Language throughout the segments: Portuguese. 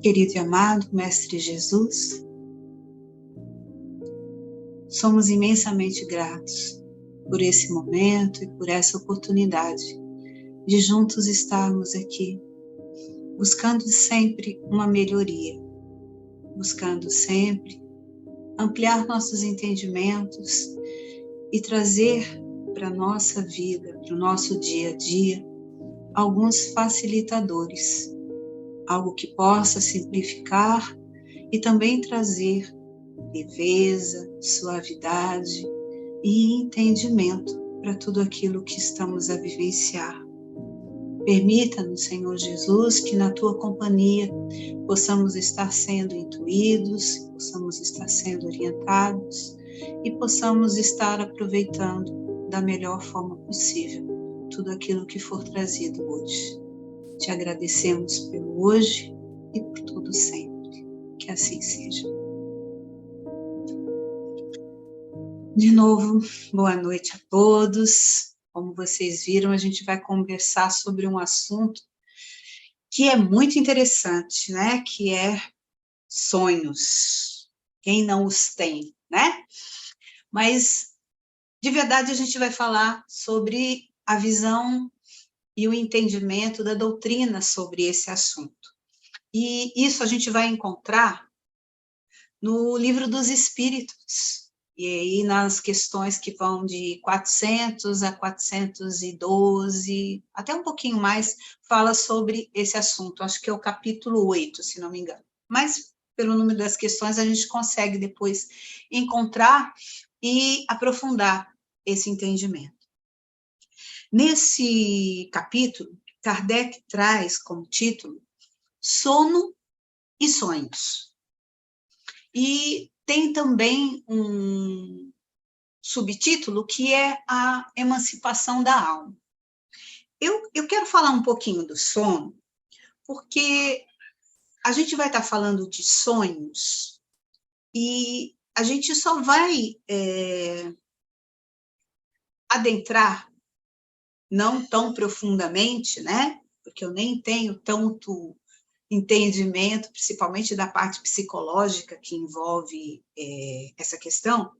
Querido e amado Mestre Jesus, somos imensamente gratos por esse momento e por essa oportunidade de juntos estarmos aqui, buscando sempre uma melhoria, buscando sempre ampliar nossos entendimentos e trazer para a nossa vida, para o nosso dia a dia, alguns facilitadores, algo que possa simplificar e também trazer leveza, suavidade e entendimento para tudo aquilo que estamos a vivenciar. Permita-nos, Senhor Jesus, que na Tua companhia possamos estar sendo intuídos, possamos estar sendo orientados e possamos estar aproveitando da melhor forma possível tudo aquilo que for trazido hoje. Te agradecemos pelo hoje e por tudo sempre. Que assim seja. De novo, boa noite a todos. Como vocês viram, a gente vai conversar sobre um assunto que é muito interessante, né? Que é sonhos. Quem não os tem, né? Mas, de verdade, a gente vai falar sobre a visão e o entendimento da doutrina sobre esse assunto. E isso a gente vai encontrar no Livro dos Espíritos. E aí, nas questões que vão de 400 a 412, até um pouquinho mais, fala sobre esse assunto. Acho que é o capítulo 8, se não me engano. Mas, pelo número das questões, a gente consegue depois encontrar e aprofundar esse entendimento. Nesse capítulo, Kardec traz como título Sono e Sonhos. E tem também um subtítulo que é a emancipação da alma. Eu quero falar um pouquinho do sono, porque a gente vai estar falando de sonhos e a gente só vai adentrar, não tão profundamente, né? Porque eu nem tenho tanto entendimento, principalmente da parte psicológica que envolve essa questão.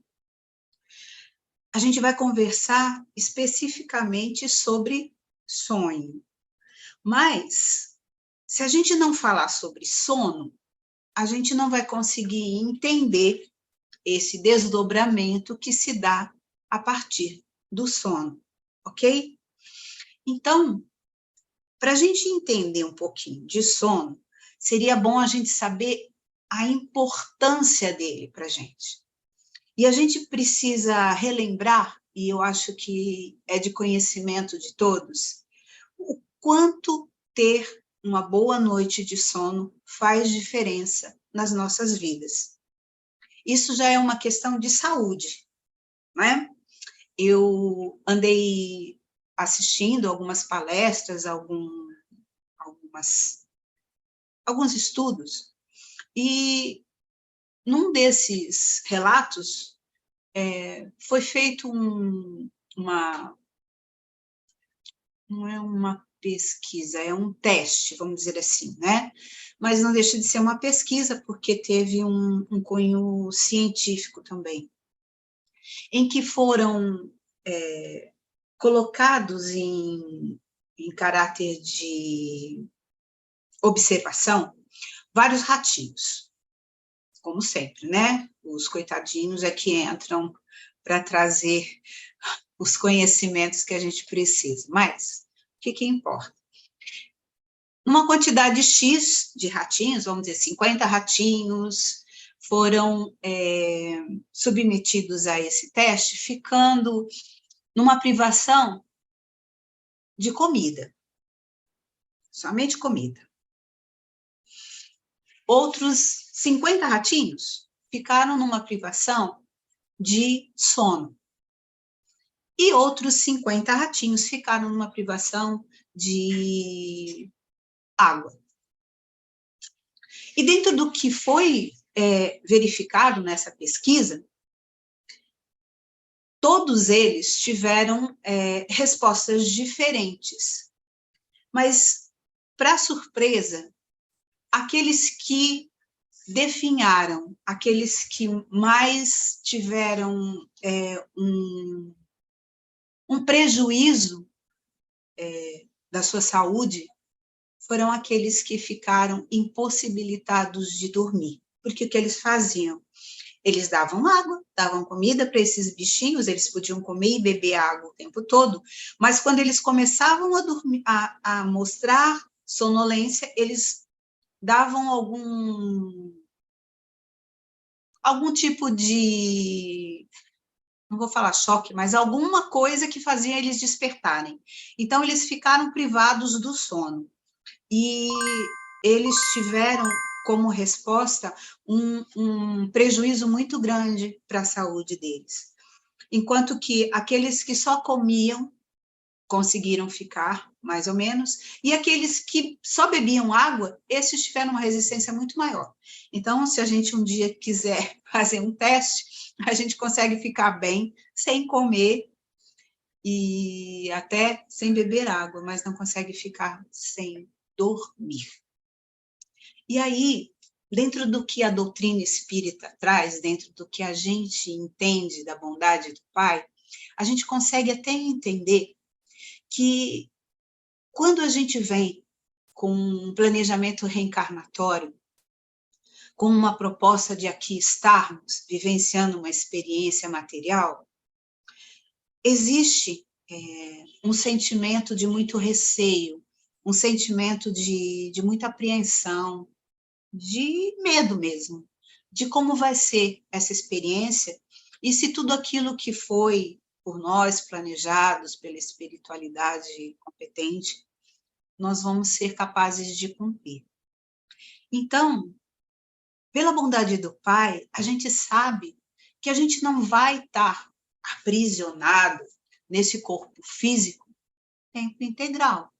A gente vai conversar especificamente sobre sonho. Mas, se a gente não falar sobre sono, a gente não vai conseguir entender esse desdobramento que se dá a partir do sono, ok? Então, para a gente entender um pouquinho de sono, seria bom a gente saber a importância dele para a gente. E a gente precisa relembrar, e eu acho que é de conhecimento de todos, o quanto ter uma boa noite de sono faz diferença nas nossas vidas. Isso já é uma questão de saúde, não é? Eu andei assistindo algumas palestras, alguns estudos, e num desses relatos foi feito não é uma pesquisa, é um teste, vamos dizer assim, né? Mas não deixa de ser uma pesquisa, porque teve um cunho científico também, em que foram colocados em caráter de observação vários ratinhos, como sempre, né? Os coitadinhos é que entram para trazer os conhecimentos que a gente precisa. Mas, o que importa? Uma quantidade X de ratinhos, vamos dizer, 50 ratinhos, foram submetidos a esse teste, ficando numa privação de comida, somente comida. Outros 50 ratinhos ficaram numa privação de sono. E outros 50 ratinhos ficaram numa privação de água. E dentro do que foi verificado nessa pesquisa, todos eles tiveram respostas diferentes. Mas, para surpresa aqueles que definharam, aqueles que mais tiveram um prejuízo da sua saúde, foram aqueles que ficaram impossibilitados de dormir. Porque o que eles faziam? Eles davam água, davam comida para esses bichinhos, eles podiam comer e beber água o tempo todo, mas quando eles começavam a dormir, a mostrar sonolência, eles davam algum tipo de, não vou falar choque, mas alguma coisa que fazia eles despertarem. Então, eles ficaram privados do sono. E eles tiveram como resposta um prejuízo muito grande para a saúde deles. Enquanto que aqueles que só comiam conseguiram ficar, mais ou menos, e aqueles que só bebiam água, esses tiveram uma resistência muito maior. Então, se a gente um dia quiser fazer um teste, a gente consegue ficar bem sem comer e até sem beber água, mas não consegue ficar sem dormir. E aí, dentro do que a doutrina espírita traz, dentro do que a gente entende da bondade do Pai, a gente consegue até entender que quando a gente vem com um planejamento reencarnatório, com uma proposta de aqui estarmos, vivenciando uma experiência material, existe um sentimento de muito receio, um sentimento de muita apreensão, de medo mesmo, de como vai ser essa experiência e se tudo aquilo que foi por nós planejados pela espiritualidade competente, nós vamos ser capazes de cumprir. Então, pela bondade do Pai, a gente sabe que a gente não vai estar aprisionado nesse corpo físico tempo integral,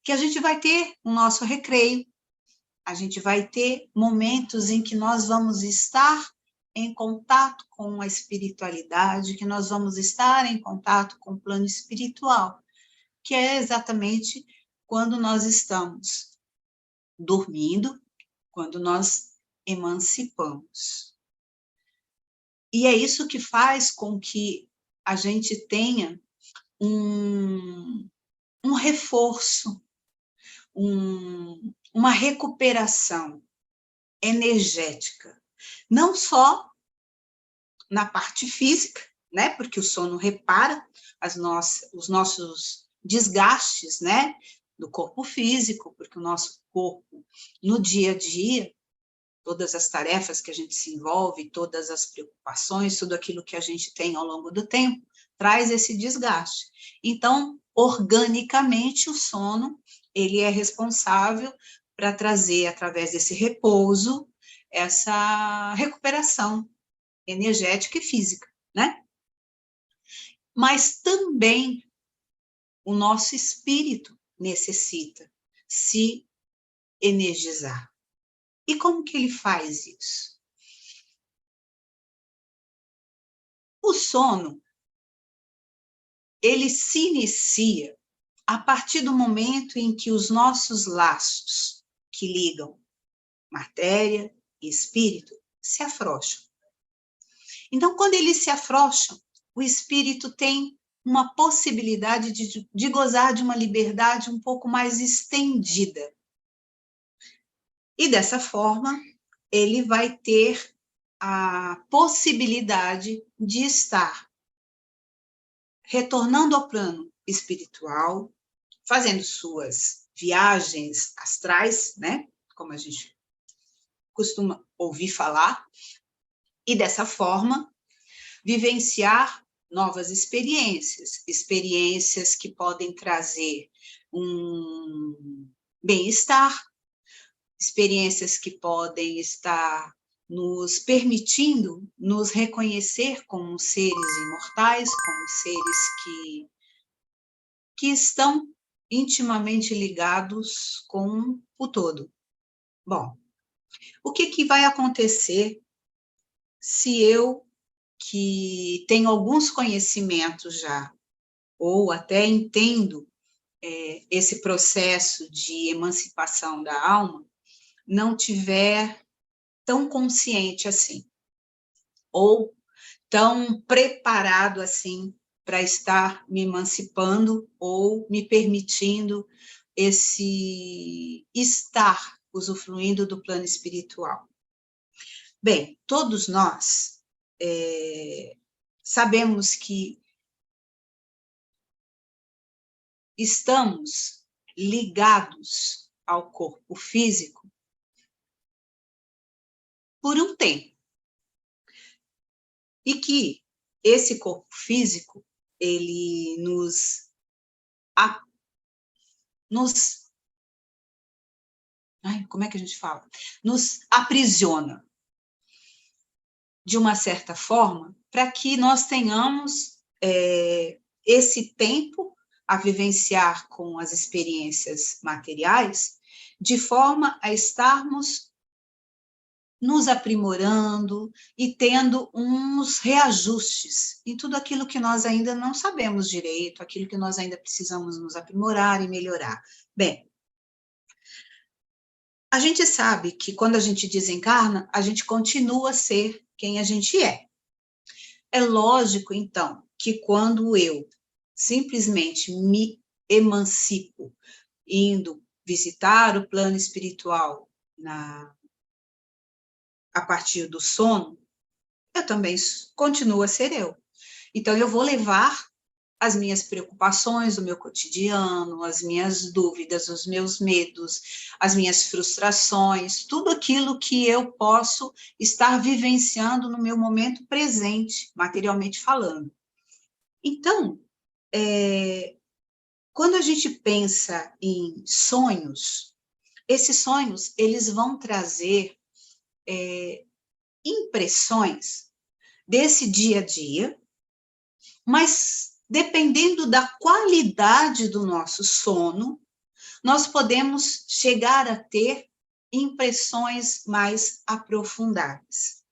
que a gente vai ter o nosso recreio, a gente vai ter momentos em que nós vamos estar em contato com a espiritualidade, que nós vamos estar em contato com o plano espiritual, que é exatamente quando nós estamos dormindo, quando nós emancipamos. E é isso que faz com que a gente tenha um reforço, uma recuperação energética, não só na parte física, né? Porque o sono repara os nossos desgastes, né? Do corpo físico, porque o nosso corpo, no dia a dia, todas as tarefas que a gente se envolve, todas as preocupações, tudo aquilo que a gente tem ao longo do tempo, traz esse desgaste. Então, organicamente, o sono, ele é responsável para trazer, através desse repouso, essa recuperação energética e física, né? Mas também o nosso espírito necessita se energizar. E como que ele faz isso? O sono, ele se inicia a partir do momento em que os nossos laços que ligam matéria e espírito se afrouxam. Então, quando eles se afrouxam, o espírito tem uma possibilidade de gozar de uma liberdade um pouco mais estendida. E dessa forma, ele vai ter a possibilidade de estar retornando ao plano espiritual, fazendo suas viagens astrais, né? Como a gente costuma ouvir falar, e dessa forma vivenciar novas experiências, experiências que podem trazer um bem-estar, experiências que podem estar nos permitindo nos reconhecer como seres imortais, como seres que estão intimamente ligados com o todo. Bom, o que vai acontecer se eu, que tenho alguns conhecimentos já, ou até entendo esse processo de emancipação da alma, não tiver tão consciente assim, ou tão preparado assim para estar me emancipando ou me permitindo esse estar usufruindo do plano espiritual. Bem, todos nós sabemos que estamos ligados ao corpo físico por um tempo. E que esse corpo físico, ele nos como é que a gente fala? Nos aprisiona, de uma certa forma, para que nós tenhamos esse tempo a vivenciar com as experiências materiais, de forma a estarmos nos aprimorando e tendo uns reajustes em tudo aquilo que nós ainda não sabemos direito, aquilo que nós ainda precisamos nos aprimorar e melhorar. Bem, a gente sabe que quando a gente desencarna, a gente continua a ser quem a gente é. É lógico, então, que quando eu simplesmente me emancipo, indo visitar o plano espiritual a partir do sono, eu também continuo a ser eu. Então, eu vou levar as minhas preocupações do meu cotidiano, as minhas dúvidas, os meus medos, as minhas frustrações, tudo aquilo que eu posso estar vivenciando no meu momento presente, materialmente falando. Então, quando a gente pensa em sonhos, esses sonhos, eles vão trazer impressões desse dia a dia, mas dependendo da qualidade do nosso sono, nós podemos chegar a ter impressões mais aprofundadas.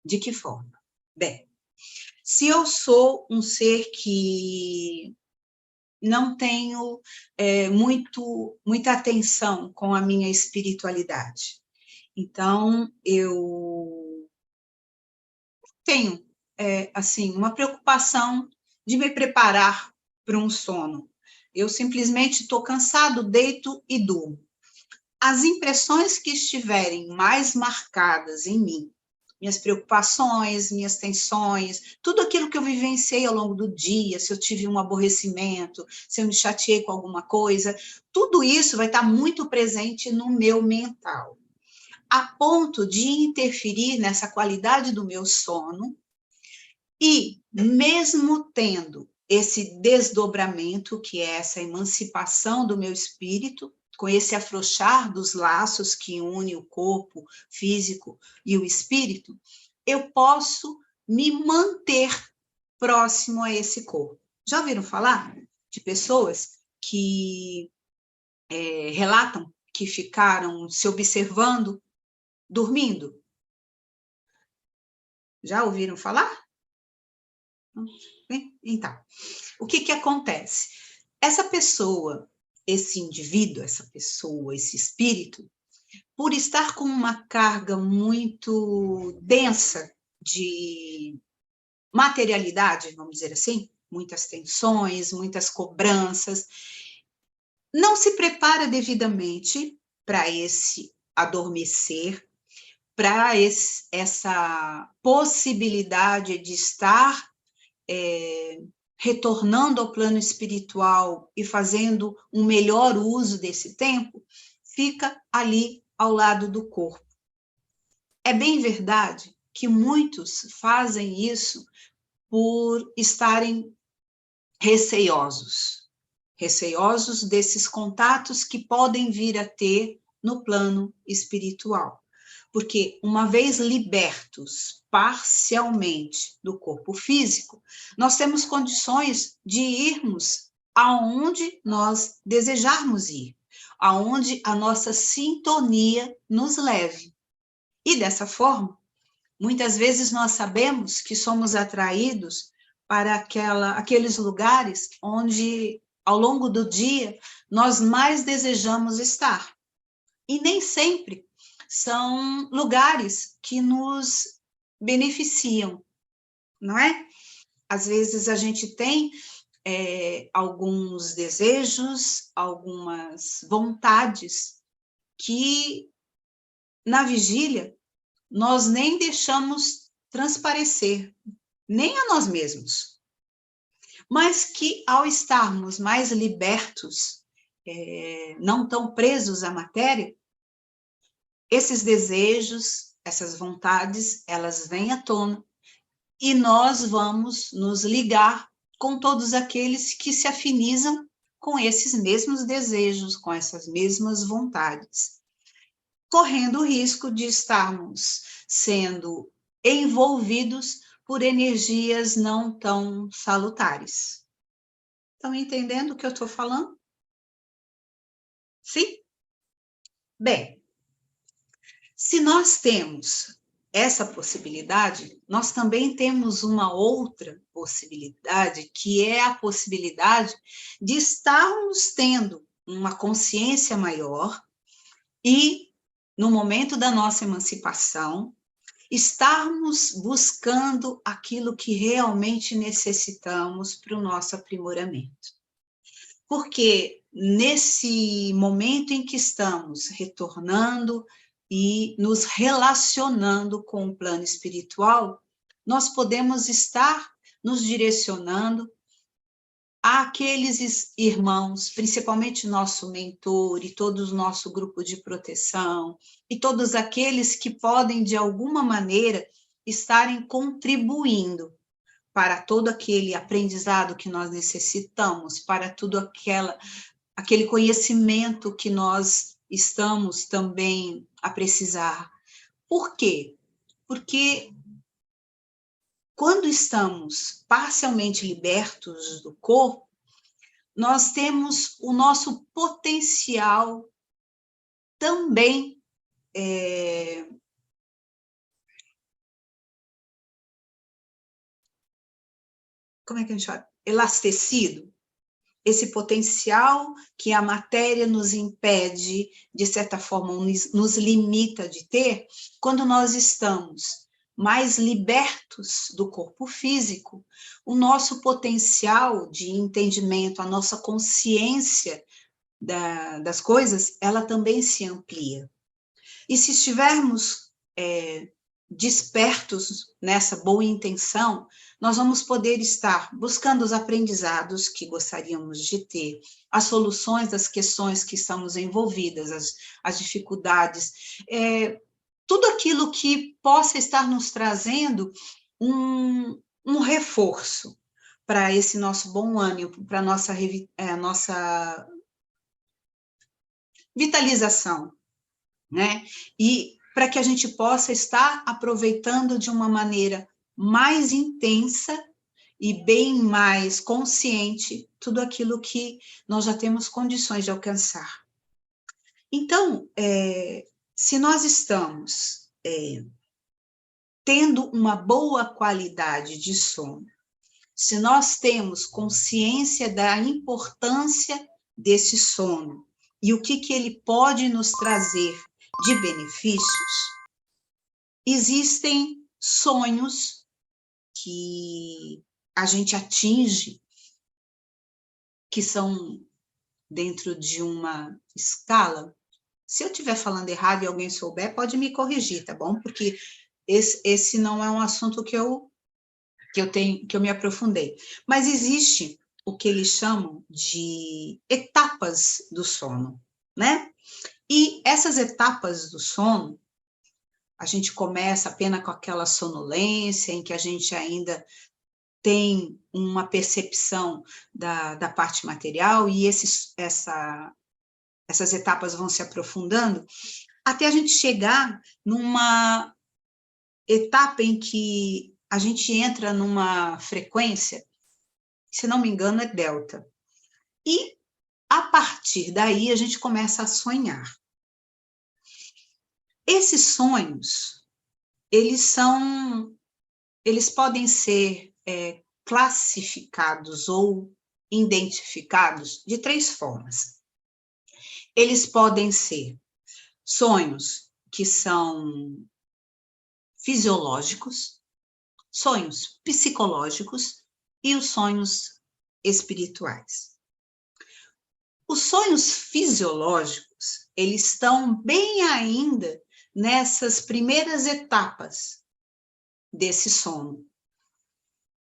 De que forma? Bem, se eu sou um ser que não tenho muita atenção com a minha espiritualidade, então eu tenho assim, uma preocupação de me preparar para um sono. Eu simplesmente estou cansado, deito e durmo. As impressões que estiverem mais marcadas em mim, minhas preocupações, minhas tensões, tudo aquilo que eu vivenciei ao longo do dia, se eu tive um aborrecimento, se eu me chateei com alguma coisa, tudo isso vai estar muito presente no meu mental, a ponto de interferir nessa qualidade do meu sono. E, mesmo tendo esse desdobramento, que é essa emancipação do meu espírito, com esse afrouxar dos laços que une o corpo físico e o espírito, eu posso me manter próximo a esse corpo. Já ouviram falar de pessoas que relatam que ficaram se observando dormindo? Já ouviram falar? Então, o que acontece? Essa pessoa, esse indivíduo, essa pessoa, esse espírito, por estar com uma carga muito densa de materialidade, vamos dizer assim, muitas tensões, muitas cobranças, não se prepara devidamente para esse adormecer, para essa possibilidade de estar retornando ao plano espiritual e fazendo um melhor uso desse tempo, fica ali ao lado do corpo. É bem verdade que muitos fazem isso por estarem receosos desses contatos que podem vir a ter no plano espiritual. Porque, uma vez libertos parcialmente do corpo físico, nós temos condições de irmos aonde nós desejarmos ir, aonde a nossa sintonia nos leve. E, dessa forma, muitas vezes nós sabemos que somos atraídos para aqueles lugares onde, ao longo do dia, nós mais desejamos estar. E nem sempre são lugares que nos beneficiam, não é? Às vezes a gente tem alguns desejos, algumas vontades que na vigília nós nem deixamos transparecer, nem a nós mesmos, mas que ao estarmos mais libertos, não tão presos à matéria, esses desejos, essas vontades, elas vêm à tona e nós vamos nos ligar com todos aqueles que se afinizam com esses mesmos desejos, com essas mesmas vontades, correndo o risco de estarmos sendo envolvidos por energias não tão salutares. Estão entendendo o que eu estou falando? Sim? Bem, se nós temos essa possibilidade, nós também temos uma outra possibilidade, que é a possibilidade de estarmos tendo uma consciência maior e, no momento da nossa emancipação, estarmos buscando aquilo que realmente necessitamos para o nosso aprimoramento. Porque nesse momento em que estamos retornando e nos relacionando com o plano espiritual, nós podemos estar nos direcionando àqueles irmãos, principalmente nosso mentor e todo o nosso grupo de proteção, e todos aqueles que podem, de alguma maneira, estarem contribuindo para todo aquele aprendizado que nós necessitamos, para tudo aquele conhecimento que nós estamos também a precisar. Por quê? Porque quando estamos parcialmente libertos do corpo, nós temos o nosso potencial também como é que a gente fala? Elastecido. Esse potencial que a matéria nos impede, de certa forma, nos limita de ter, quando nós estamos mais libertos do corpo físico, o nosso potencial de entendimento, a nossa consciência das coisas, ela também se amplia. E se estivermos despertos nessa boa intenção, nós vamos poder estar buscando os aprendizados que gostaríamos de ter, as soluções das questões que estamos envolvidas, as dificuldades, tudo aquilo que possa estar nos trazendo um reforço para esse nosso bom ânimo, para a nossa vitalização, né? E para que a gente possa estar aproveitando de uma maneira mais intensa e bem mais consciente tudo aquilo que nós já temos condições de alcançar. Então, se nós estamos tendo uma boa qualidade de sono, se nós temos consciência da importância desse sono e o que ele pode nos trazer de benefícios, existem sonhos que a gente atinge, que são dentro de uma escala. Se eu estiver falando errado e alguém souber, pode me corrigir, tá bom? Porque esse não é um assunto que eu me aprofundei. Mas existe o que eles chamam de etapas do sono, né? E essas etapas do sono, a gente começa apenas com aquela sonolência, em que a gente ainda tem uma percepção da parte material, e essas etapas vão se aprofundando, até a gente chegar numa etapa em que a gente entra numa frequência, se não me engano, é delta. E, a partir daí, a gente começa a sonhar. Esses sonhos, eles podem ser classificados ou identificados de 3 formas. Eles podem ser sonhos que são fisiológicos, sonhos psicológicos e os sonhos espirituais. Os sonhos fisiológicos, eles estão bem ainda nessas primeiras etapas desse sono,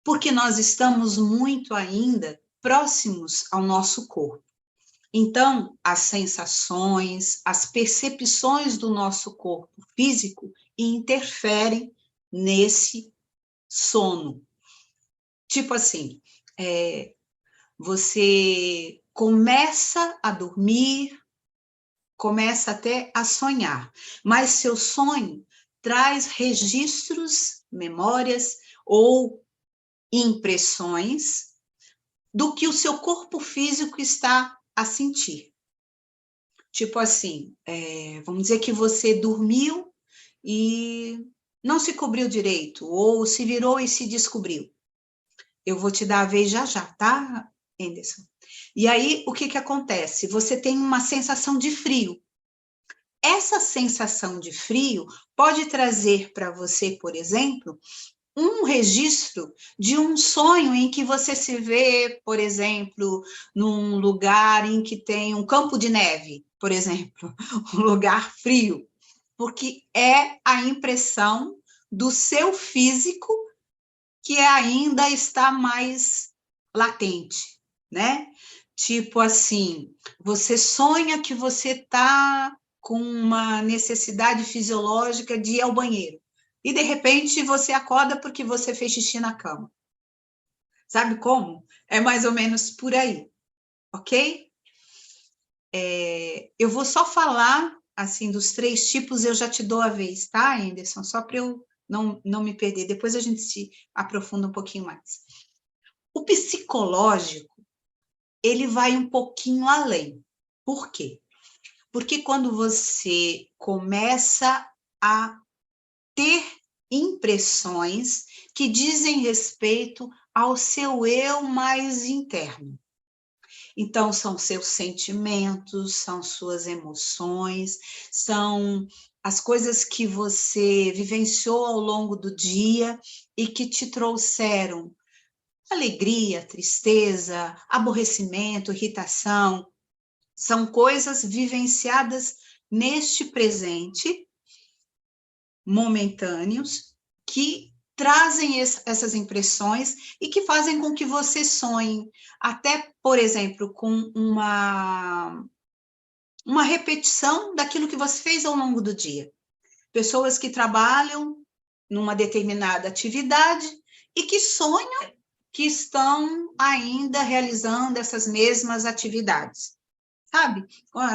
porque nós estamos muito ainda próximos ao nosso corpo. Então, as sensações, as percepções do nosso corpo físico interferem nesse sono. Tipo assim, você começa a dormir, começa até a sonhar, mas seu sonho traz registros, memórias ou impressões do que o seu corpo físico está a sentir. Tipo assim, vamos dizer que você dormiu e não se cobriu direito, ou se virou e se descobriu. Eu vou te dar a vez já já, tá, Anderson? E aí, o que que acontece? Você tem uma sensação de frio. Essa sensação de frio pode trazer para você, por exemplo, um registro de um sonho em que você se vê, por exemplo, num lugar em que tem um campo de neve, por exemplo, um lugar frio, porque é a impressão do seu físico que ainda está mais latente, né? Tipo assim, você sonha que você está com uma necessidade fisiológica de ir ao banheiro. E, de repente, você acorda porque você fez xixi na cama. Sabe como? É mais ou menos por aí, ok? Eu vou só falar, assim, dos 3 tipos, eu já te dou a vez, tá, Anderson? Só para eu não me perder. Depois a gente se aprofunda um pouquinho mais. O psicológico, ele vai um pouquinho além. Por quê? Porque quando você começa a ter impressões que dizem respeito ao seu eu mais interno. Então, são seus sentimentos, são suas emoções, são as coisas que você vivenciou ao longo do dia e que te trouxeram alegria, tristeza, aborrecimento, irritação. São coisas vivenciadas neste presente momentâneos que trazem essas impressões e que fazem com que você sonhe, até, por exemplo, com uma repetição daquilo que você fez ao longo do dia. Pessoas que trabalham numa determinada atividade e que sonham que estão ainda realizando essas mesmas atividades. Sabe?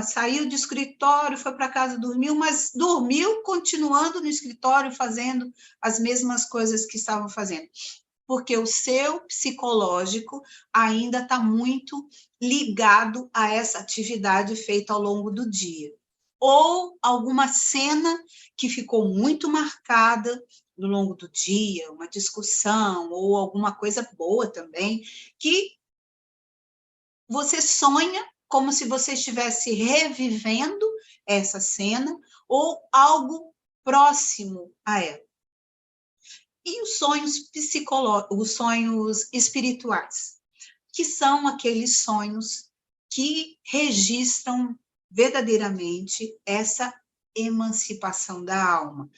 Saiu do escritório, foi para casa, dormiu, mas dormiu continuando no escritório, fazendo as mesmas coisas que estavam fazendo. Porque o seu psicológico ainda está muito ligado a essa atividade feita ao longo do dia. Ou alguma cena que ficou muito marcada no longo do dia, uma discussão, ou alguma coisa boa também, que você sonha como se você estivesse revivendo essa cena ou algo próximo a ela. E os sonhos psicológicos, os sonhos espirituais, que são aqueles sonhos que registram verdadeiramente essa emancipação da alma,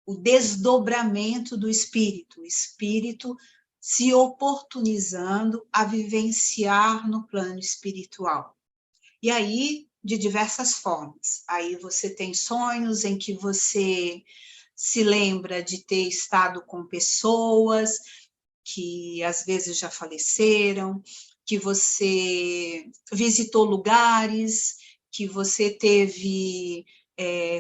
o desdobramento do espírito, o espírito se oportunizando a vivenciar no plano espiritual. E aí, de diversas formas. Aí você tem sonhos em que você se lembra de ter estado com pessoas que às vezes já faleceram, que você visitou lugares, que você teve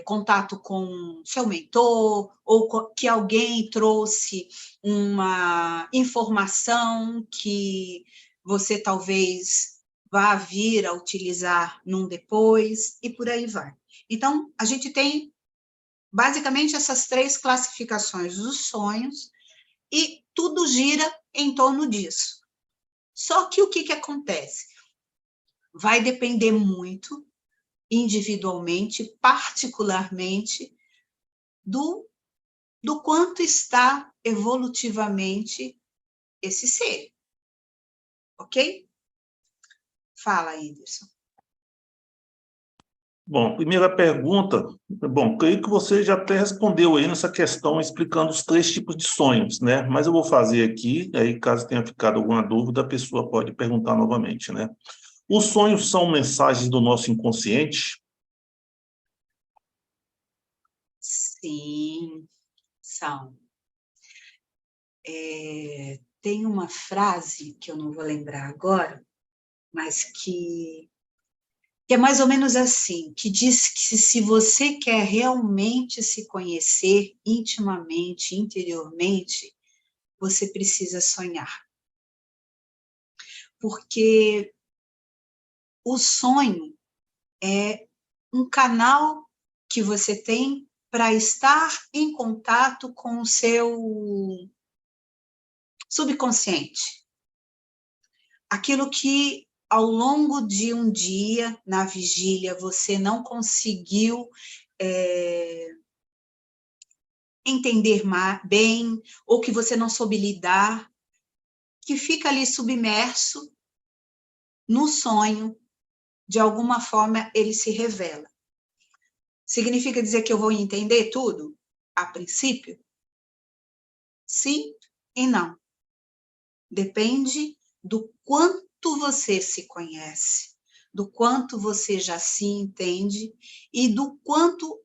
contato com seu mentor, ou que alguém trouxe uma informação que você talvez vá vir a utilizar num depois, e por aí vai. Então, a gente tem basicamente essas 3 classificações dos sonhos, e tudo gira em torno disso. Só que o que acontece? Vai depender muito individualmente, particularmente, do quanto está evolutivamente esse ser. Ok? Fala, Anderson. Bom, primeira pergunta, bom, creio que você já até respondeu aí nessa questão, explicando os 3 tipos de sonhos, né? Mas eu vou fazer aqui, aí caso tenha ficado alguma dúvida, a pessoa pode perguntar novamente, né? Os sonhos são mensagens do nosso inconsciente? Sim, são. Tem uma frase, que eu não vou lembrar agora, mas que é mais ou menos assim, que diz que se você quer realmente se conhecer intimamente, interiormente, você precisa sonhar. Porque o sonho é um canal que você tem para estar em contato com o seu subconsciente. Aquilo que ao longo de um dia, na vigília, você não conseguiu entender bem, ou que você não soube lidar, que fica ali submerso no sonho, de alguma forma ele se revela. Significa dizer que eu vou entender tudo? A princípio? Sim e não. Depende do quanto você se conhece, do quanto você já se entende e do quanto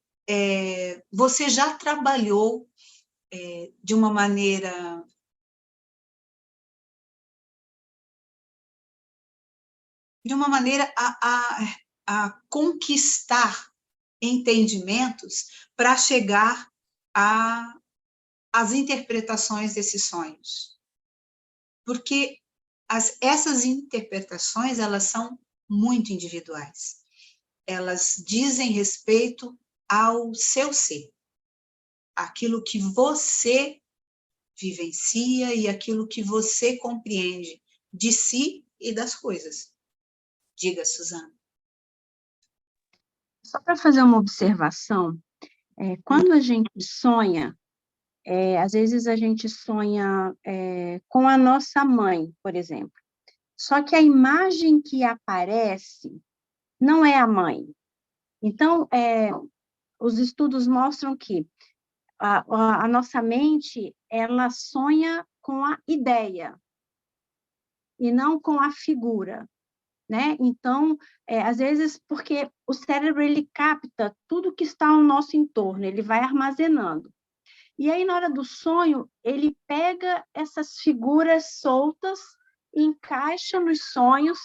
você já trabalhou de uma maneira a conquistar entendimentos para chegar às interpretações desses sonhos. Porque essas interpretações, elas são muito individuais. Elas dizem respeito ao seu ser, aquilo que você vivencia e aquilo que você compreende de si e das coisas. Diga, Suzana. Só para fazer uma observação, quando a gente sonha, às vezes a gente sonha com a nossa mãe, por exemplo. Só que a imagem que aparece não é a mãe. Então, os estudos mostram que a nossa mente, ela sonha com a ideia e não com a figura, né? Então, às vezes, porque o cérebro, ele capta tudo que está ao nosso entorno, ele vai armazenando. E aí, na hora do sonho, ele pega essas figuras soltas, encaixa nos sonhos,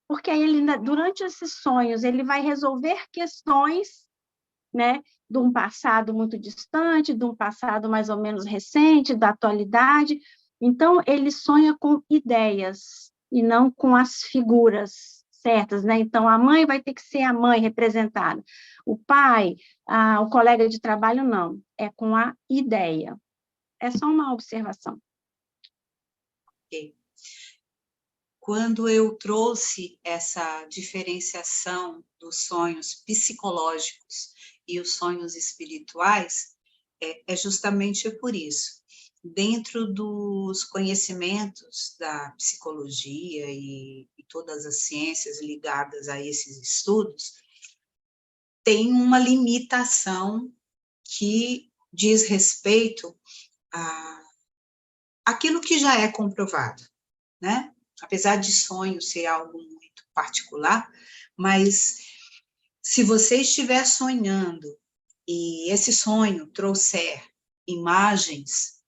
porque aí ele, durante esses sonhos, ele vai resolver questões, né, de um passado muito distante, de um passado mais ou menos recente, da atualidade. Então, ele sonha com ideias e não com as figuras certas, né? Então, a mãe vai ter que ser a mãe representada. O pai, o colega de trabalho, não. É com a ideia. É só uma observação. Ok. Quando eu trouxe essa diferenciação dos sonhos psicológicos e os sonhos espirituais, é justamente por isso. Dentro dos conhecimentos da psicologia e todas as ciências ligadas a esses estudos, tem uma limitação que diz respeito àquilo que já é comprovado, né? Apesar de sonho ser algo muito particular, mas se você estiver sonhando e esse sonho trouxer imagens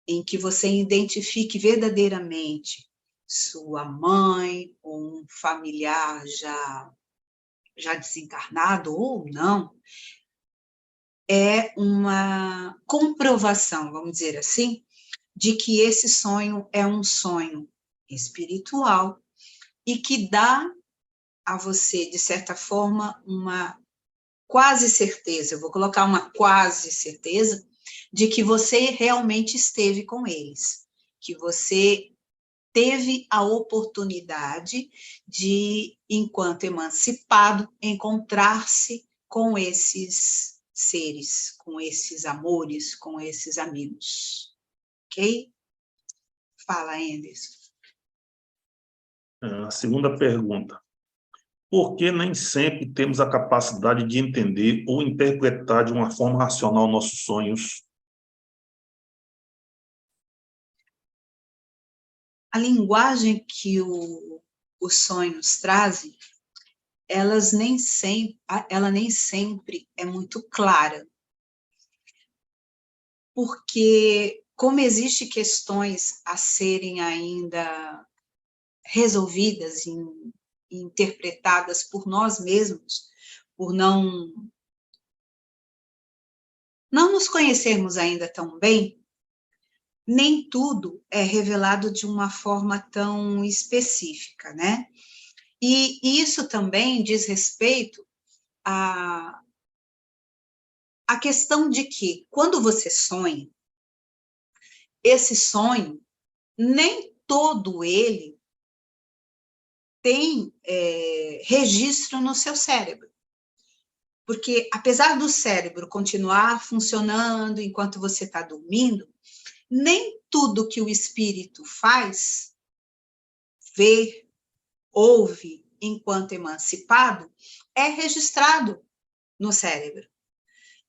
em que você identifique verdadeiramente sua mãe ou um familiar já desencarnado ou não, é uma comprovação, vamos dizer assim, de que esse sonho é um sonho espiritual e que dá a você, de certa forma, uma quase certeza, eu vou colocar uma quase certeza, de que você realmente esteve com eles, que você teve a oportunidade de, enquanto emancipado, encontrar-se com esses seres, com esses amores, com esses amigos. Ok? Fala, Anderson. A segunda pergunta. Por que nem sempre temos a capacidade de entender ou interpretar de uma forma racional nossos sonhos? A linguagem que os sonhos trazem, ela nem sempre é muito clara. Porque, como existem questões a serem ainda resolvidas e interpretadas por nós mesmos, por não nos conhecermos ainda tão bem, nem tudo é revelado de uma forma tão específica, né? E isso também diz respeito à questão de que, quando você sonha, esse sonho, nem todo ele tem registro no seu cérebro. Porque, apesar do cérebro continuar funcionando enquanto você está dormindo, nem tudo que o espírito faz, vê, ouve, enquanto emancipado, é registrado no cérebro.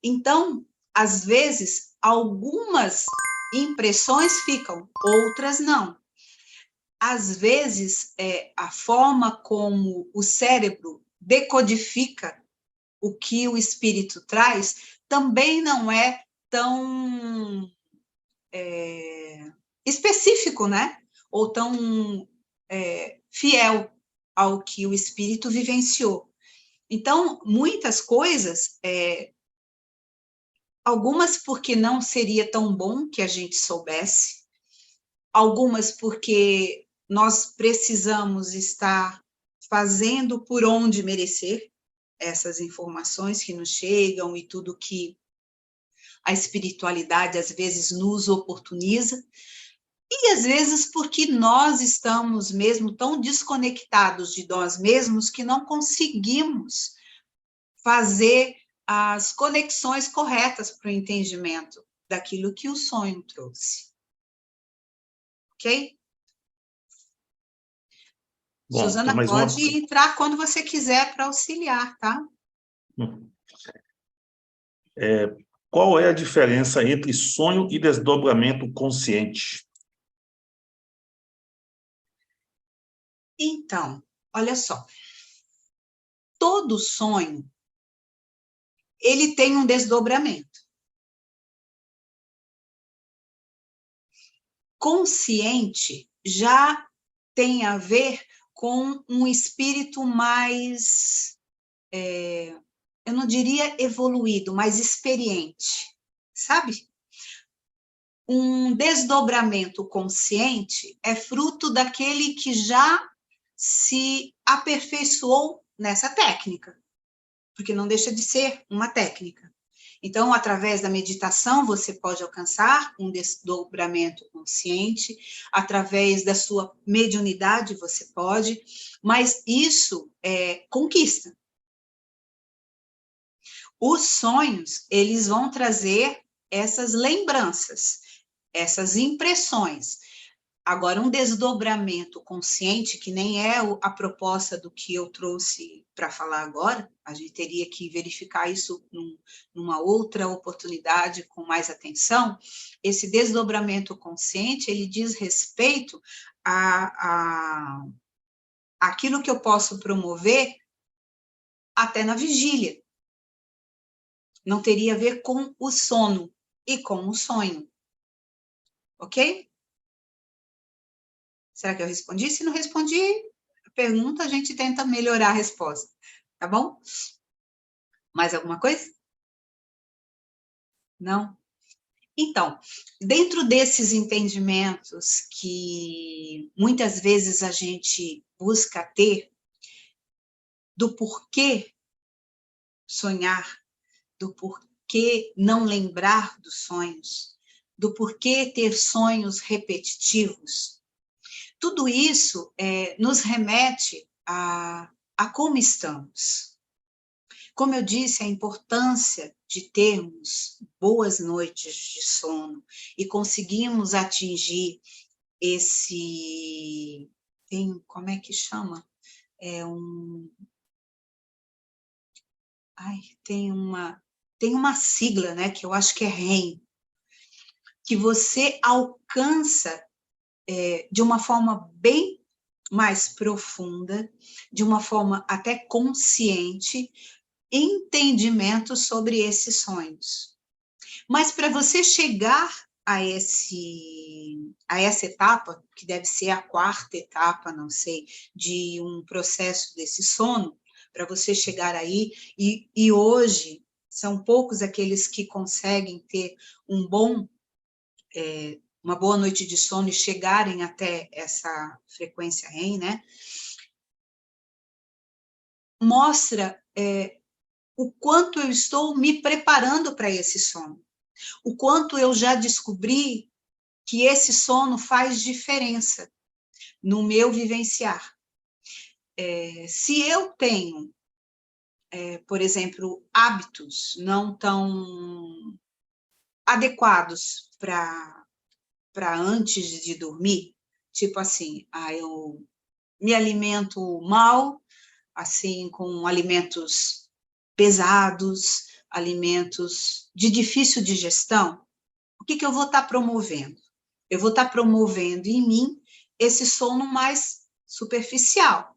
Então, às vezes, algumas impressões ficam, outras não. Às vezes, a forma como o cérebro decodifica o que o espírito traz também não é tão específico, né? Ou tão fiel ao que o espírito vivenciou. Então, muitas coisas, algumas porque não seria tão bom que a gente soubesse, algumas porque nós precisamos estar fazendo por onde merecer essas informações que nos chegam e tudo que a espiritualidade às vezes nos oportuniza, e às vezes porque nós estamos mesmo tão desconectados de nós mesmos que não conseguimos fazer as conexões corretas para o entendimento daquilo que o sonho trouxe. Ok? Bom, Suzana, pode entrar quando você quiser para auxiliar, tá? Qual é a diferença entre sonho e desdobramento consciente? Então, olha só. Todo sonho, ele tem um desdobramento. Consciente já tem a ver com um espírito mais, eu não diria evoluído, mas experiente, sabe? Um desdobramento consciente é fruto daquele que já se aperfeiçoou nessa técnica, porque não deixa de ser uma técnica. Então, através da meditação, você pode alcançar um desdobramento consciente, através da sua mediunidade, você pode, mas isso é conquista. Os sonhos, eles vão trazer essas lembranças, essas impressões. Agora, um desdobramento consciente, que nem é a proposta do que eu trouxe para falar agora, a gente teria que verificar isso numa outra oportunidade com mais atenção. Esse desdobramento consciente, ele diz respeito àquilo que eu posso promover até na vigília. Não teria a ver com o sono e com o sonho. Ok? Será que eu respondi? Se não respondi a pergunta, a gente tenta melhorar a resposta, tá bom? Mais alguma coisa? Não? Então, dentro desses entendimentos que muitas vezes a gente busca ter, do porquê sonhar, do porquê não lembrar dos sonhos, do porquê ter sonhos repetitivos, tudo isso nos remete a como estamos. Como eu disse, a importância de termos boas noites de sono e conseguirmos atingir como é que chama? Tem uma sigla, né, que eu acho que é REM, que você alcança de uma forma bem mais profunda, de uma forma até consciente, entendimento sobre esses sonhos. Mas para você chegar a essa etapa, que deve ser a 4ª etapa, não sei, de um processo desse sono, para você chegar aí, e hoje são poucos aqueles que conseguem ter uma boa noite de sono e chegarem até essa frequência REM, né? Mostra o quanto eu estou me preparando para esse sono, o quanto eu já descobri que esse sono faz diferença no meu vivenciar. Se eu tenho, por exemplo, hábitos não tão adequados para antes de dormir, tipo assim, eu me alimento mal, assim, com alimentos pesados, alimentos de difícil digestão, o que eu vou estar promovendo? Eu vou estar promovendo em mim esse sono mais superficial,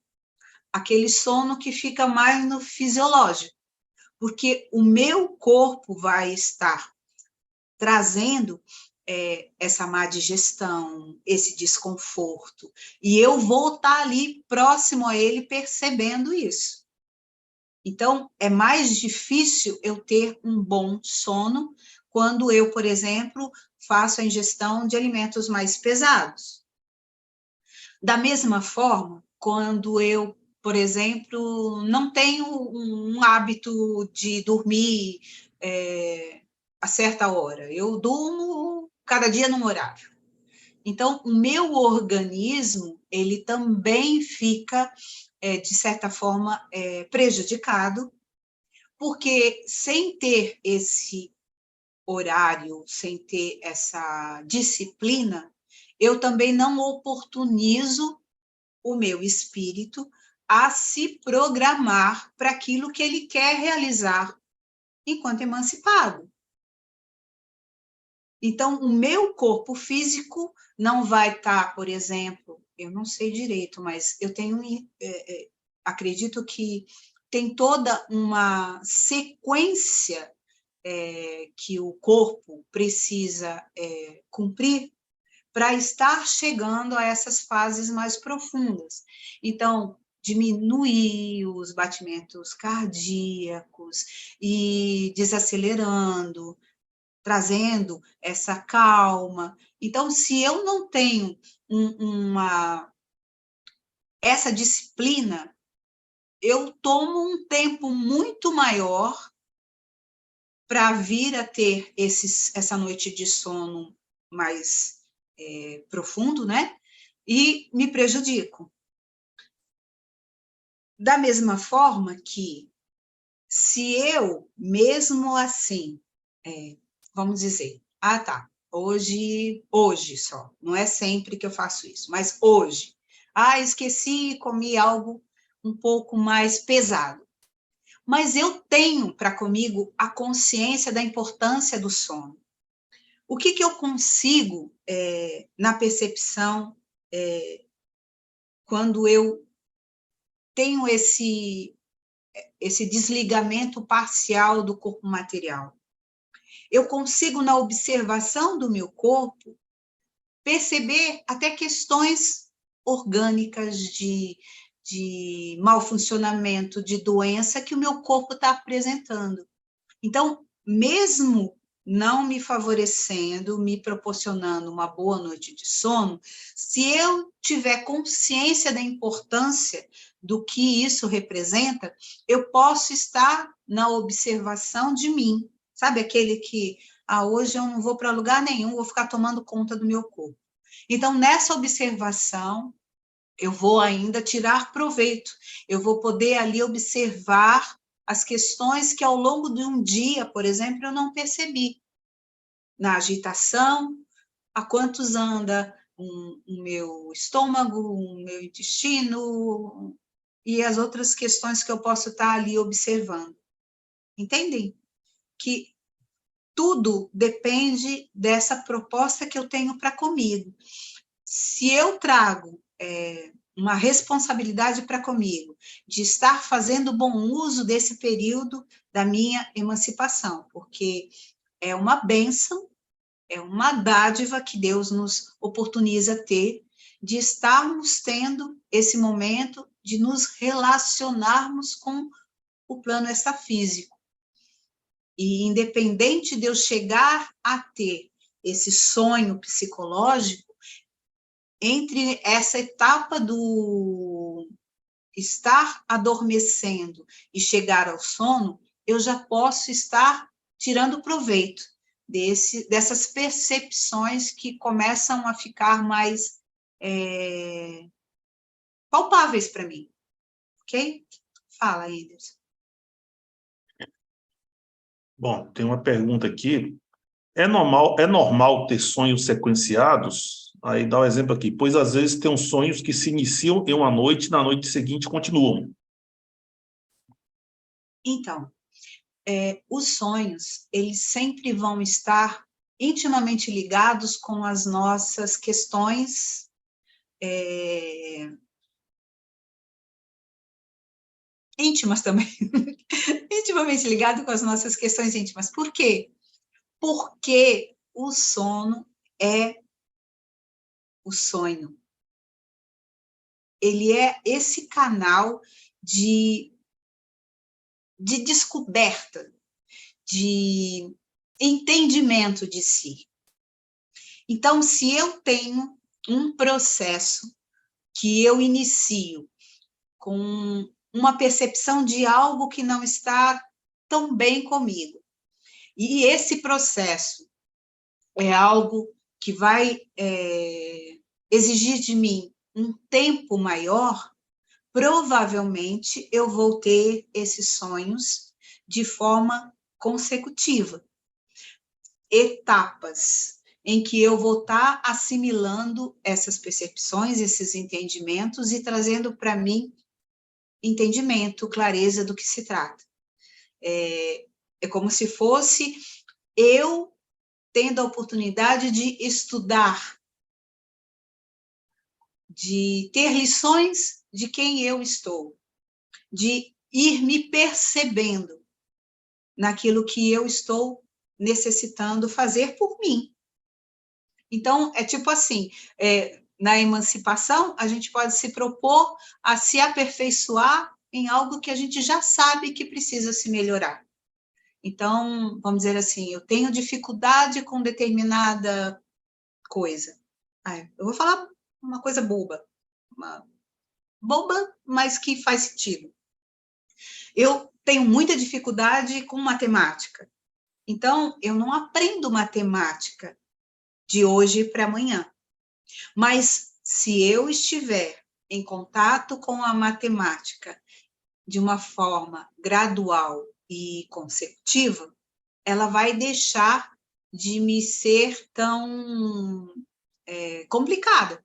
aquele sono que fica mais no fisiológico, porque o meu corpo vai estar trazendo essa má digestão, esse desconforto, e eu vou estar ali próximo a ele percebendo isso. Então, é mais difícil eu ter um bom sono quando eu, por exemplo, faço a ingestão de alimentos mais pesados. Da mesma forma, quando eu, por exemplo, não tenho um hábito de dormir a certa hora, eu durmo cada dia num horário. Então, o meu organismo, ele também fica, de certa forma, prejudicado, porque sem ter esse horário, sem ter essa disciplina, eu também não oportunizo o meu espírito a se programar para aquilo que ele quer realizar enquanto emancipado. Então, o meu corpo físico não vai estar, por exemplo, eu não sei direito, mas eu tenho, acredito que tem toda uma sequência que o corpo precisa cumprir para estar chegando a essas fases mais profundas. Então, diminuir os batimentos cardíacos e desacelerando, trazendo essa calma. Então, se eu não tenho essa disciplina, eu tomo um tempo muito maior para vir a ter essa noite de sono mais profundo, né? E me prejudico. Da mesma forma que, se eu, mesmo assim, vamos dizer, tá, hoje só, não é sempre que eu faço isso, mas hoje, esqueci e comi algo um pouco mais pesado. Mas eu tenho para comigo a consciência da importância do sono. O que eu consigo, na percepção, quando eu tenho esse desligamento parcial do corpo material? Eu consigo, na observação do meu corpo, perceber até questões orgânicas de mau funcionamento, de doença que o meu corpo está apresentando. Então, mesmo não me favorecendo, me proporcionando uma boa noite de sono, se eu tiver consciência da importância do que isso representa, eu posso estar na observação de mim. Sabe aquele que, hoje eu não vou para lugar nenhum, vou ficar tomando conta do meu corpo. Então, nessa observação, eu vou ainda tirar proveito, eu vou poder ali observar as questões que ao longo de um dia, por exemplo, eu não percebi. Na agitação, a quantos anda o meu estômago, o meu intestino, e as outras questões que eu posso estar ali observando. Entendem? Que tudo depende dessa proposta que eu tenho para comigo. Se eu trago uma responsabilidade para comigo, de estar fazendo bom uso desse período da minha emancipação, porque é uma bênção, é uma dádiva que Deus nos oportuniza ter, de estarmos tendo esse momento de nos relacionarmos com o plano extrafísico. E independente de eu chegar a ter esse sonho psicológico, entre essa etapa do estar adormecendo e chegar ao sono, eu já posso estar tirando proveito dessas percepções que começam a ficar mais palpáveis para mim. Ok? Fala, Anderson. Bom, tem uma pergunta aqui. É normal ter sonhos sequenciados? Aí dá o exemplo aqui. Pois às vezes tem uns sonhos que se iniciam em uma noite e na noite seguinte continuam. Então, os sonhos, eles sempre vão estar intimamente ligados com as nossas questões íntimas também. Intimamente ligado com as nossas questões íntimas. Por quê? Porque o sono é o sonho. Ele é esse canal de descoberta, de entendimento de si. Então, se eu tenho um processo que eu inicio com uma percepção de algo que não está tão bem comigo, e esse processo é algo que vai exigir de mim um tempo maior, provavelmente eu vou ter esses sonhos de forma consecutiva. Etapas em que eu vou estar assimilando essas percepções, esses entendimentos e trazendo para mim entendimento, clareza do que se trata. É como se fosse eu tendo a oportunidade de estudar, de ter lições de quem eu estou, de ir me percebendo naquilo que eu estou necessitando fazer por mim. Então, é tipo assim, na emancipação, a gente pode se propor a se aperfeiçoar em algo que a gente já sabe que precisa se melhorar. Então, vamos dizer assim, eu tenho dificuldade com determinada coisa. Eu vou falar uma coisa boba, mas que faz sentido. Eu tenho muita dificuldade com matemática. Então, eu não aprendo matemática de hoje para amanhã. Mas, se eu estiver em contato com a matemática de uma forma gradual e consecutiva, ela vai deixar de me ser tão complicada.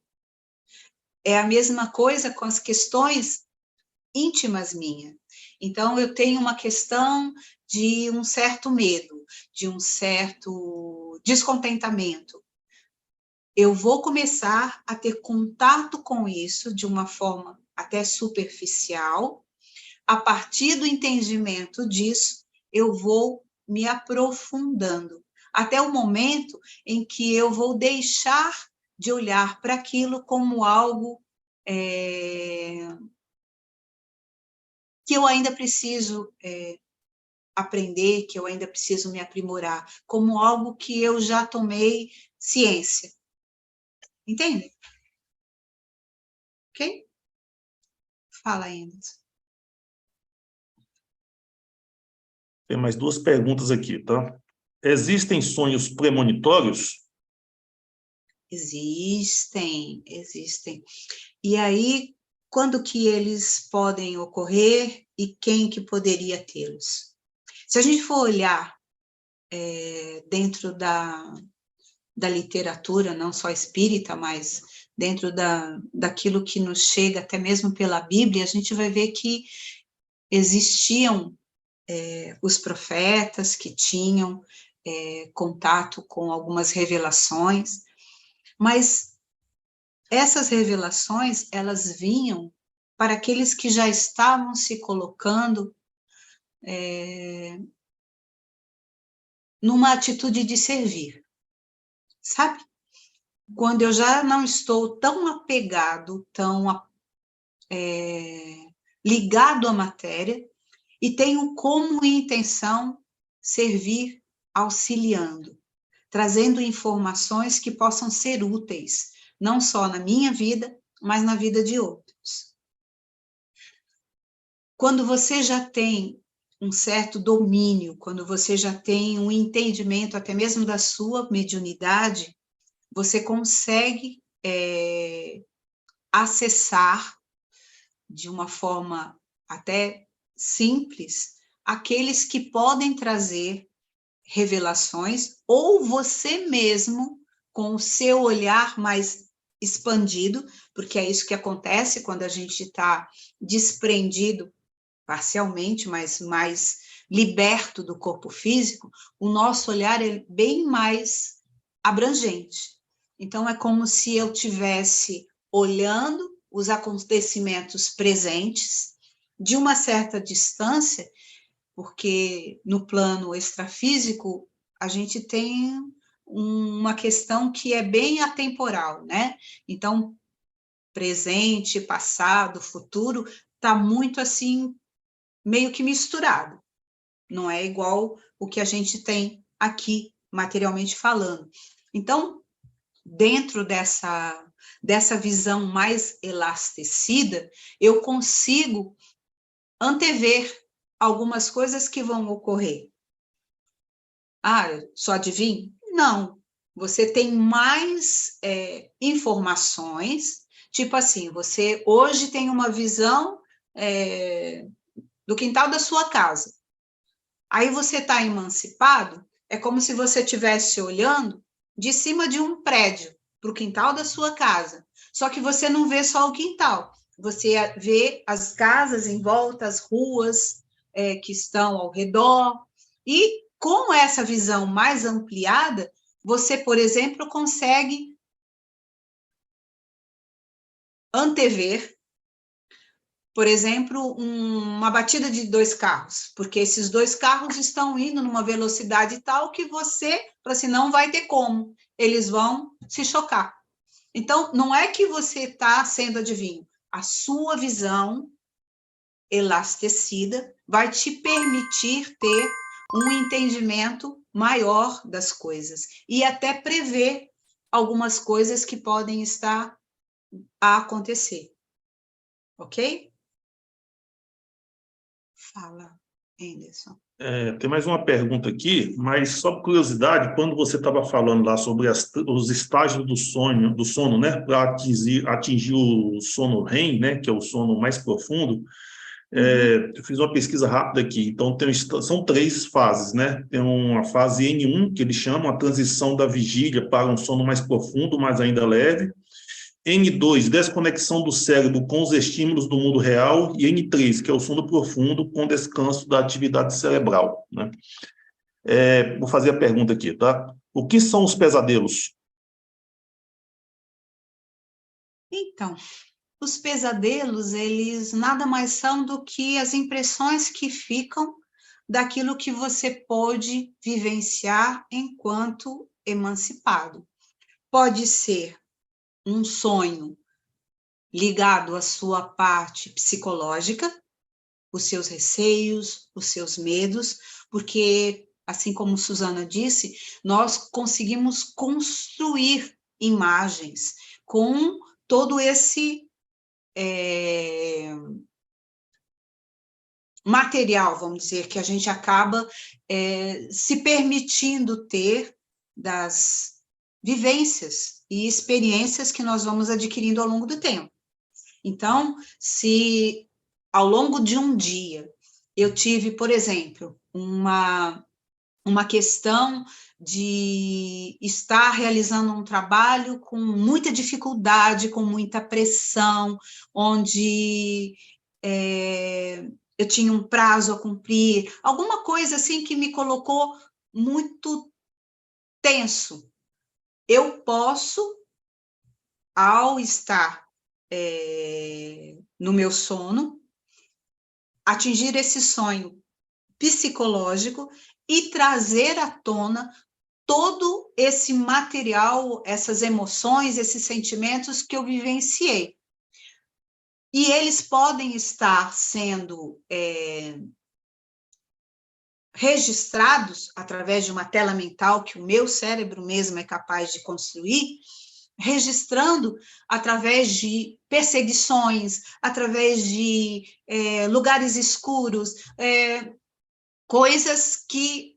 É a mesma coisa com as questões íntimas minhas. Então, eu tenho uma questão de um certo medo, de um certo descontentamento. Eu vou começar a ter contato com isso de uma forma até superficial. A partir do entendimento disso, eu vou me aprofundando, até o momento em que eu vou deixar de olhar para aquilo como algo que eu ainda preciso aprender, que eu ainda preciso me aprimorar, como algo que eu já tomei ciência. Entende? Ok? Fala, Anderson. Tem mais duas perguntas aqui, tá? Existem sonhos premonitórios? Existem, existem. E aí, quando que eles podem ocorrer e quem que poderia tê-los? Se a gente for olhar dentro da literatura, não só espírita, mas dentro daquilo que nos chega até mesmo pela Bíblia, a gente vai ver que existiam os profetas que tinham contato com algumas revelações, mas essas revelações, elas vinham para aqueles que já estavam se colocando numa atitude de servir, sabe? Quando eu já não estou tão apegado, tão ligado à matéria, e tenho como intenção servir auxiliando, trazendo informações que possam ser úteis, não só na minha vida, mas na vida de outros. Quando você já tem um certo domínio, quando você já tem um entendimento até mesmo da sua mediunidade, você consegue acessar de uma forma até simples aqueles que podem trazer revelações, ou você mesmo, com o seu olhar mais expandido, porque é isso que acontece quando a gente está desprendido, parcialmente, mas mais liberto do corpo físico, o nosso olhar é bem mais abrangente. Então, é como se eu tivesse olhando os acontecimentos presentes de uma certa distância, porque no plano extrafísico a gente tem uma questão que é bem atemporal, né? Então, presente, passado, futuro, está muito assim, meio que misturado. Não é igual o que a gente tem aqui, materialmente falando. Então, dentro dessa visão mais elastecida, eu consigo antever algumas coisas que vão ocorrer. Ah, eu só adivinho? Não. Você tem mais informações, tipo assim, você hoje tem uma visão do quintal da sua casa. Aí você está emancipado, é como se você estivesse olhando de cima de um prédio para o quintal da sua casa. Só que você não vê só o quintal, você vê as casas em volta, as ruas que estão ao redor. E com essa visão mais ampliada, você, por exemplo, consegue antever, por exemplo, uma batida de 2 carros, porque esses 2 carros estão indo numa velocidade tal que você, assim, não vai ter como, eles vão se chocar. Então, não é que você está sendo adivinho, a sua visão elastecida vai te permitir ter um entendimento maior das coisas e até prever algumas coisas que podem estar a acontecer. Ok? Fala, Anderson. Tem mais uma pergunta aqui, mas só por curiosidade, quando você estava falando lá sobre os estágios do sono, né, para atingir o sono REM, né, que é o sono mais profundo, eu fiz uma pesquisa rápida aqui, então são 3 fases, né? Tem uma fase N1, que eles chamam a transição da vigília para um sono mais profundo, mas ainda leve. N2, desconexão do cérebro com os estímulos do mundo real, e N3, que é o sono profundo com descanso da atividade cerebral, né? Vou fazer a pergunta aqui, tá? O que são os pesadelos? Então, os pesadelos, eles nada mais são do que as impressões que ficam daquilo que você pôde vivenciar enquanto emancipado. Pode ser um sonho ligado à sua parte psicológica, os seus receios, os seus medos, porque, assim como Suzana disse, nós conseguimos construir imagens com todo esse material, vamos dizer, que a gente acaba se permitindo ter das vivências e experiências que nós vamos adquirindo ao longo do tempo. Então, se ao longo de um dia eu tive, por exemplo, uma questão de estar realizando um trabalho com muita dificuldade, com muita pressão, onde eu tinha um prazo a cumprir, alguma coisa assim que me colocou muito tenso. Eu posso, ao estar no meu sono, atingir esse sonho psicológico e trazer à tona todo esse material, essas emoções, esses sentimentos que eu vivenciei. E eles podem estar sendo registrados através de uma tela mental que o meu cérebro mesmo é capaz de construir, registrando através de perseguições, através de lugares escuros, coisas que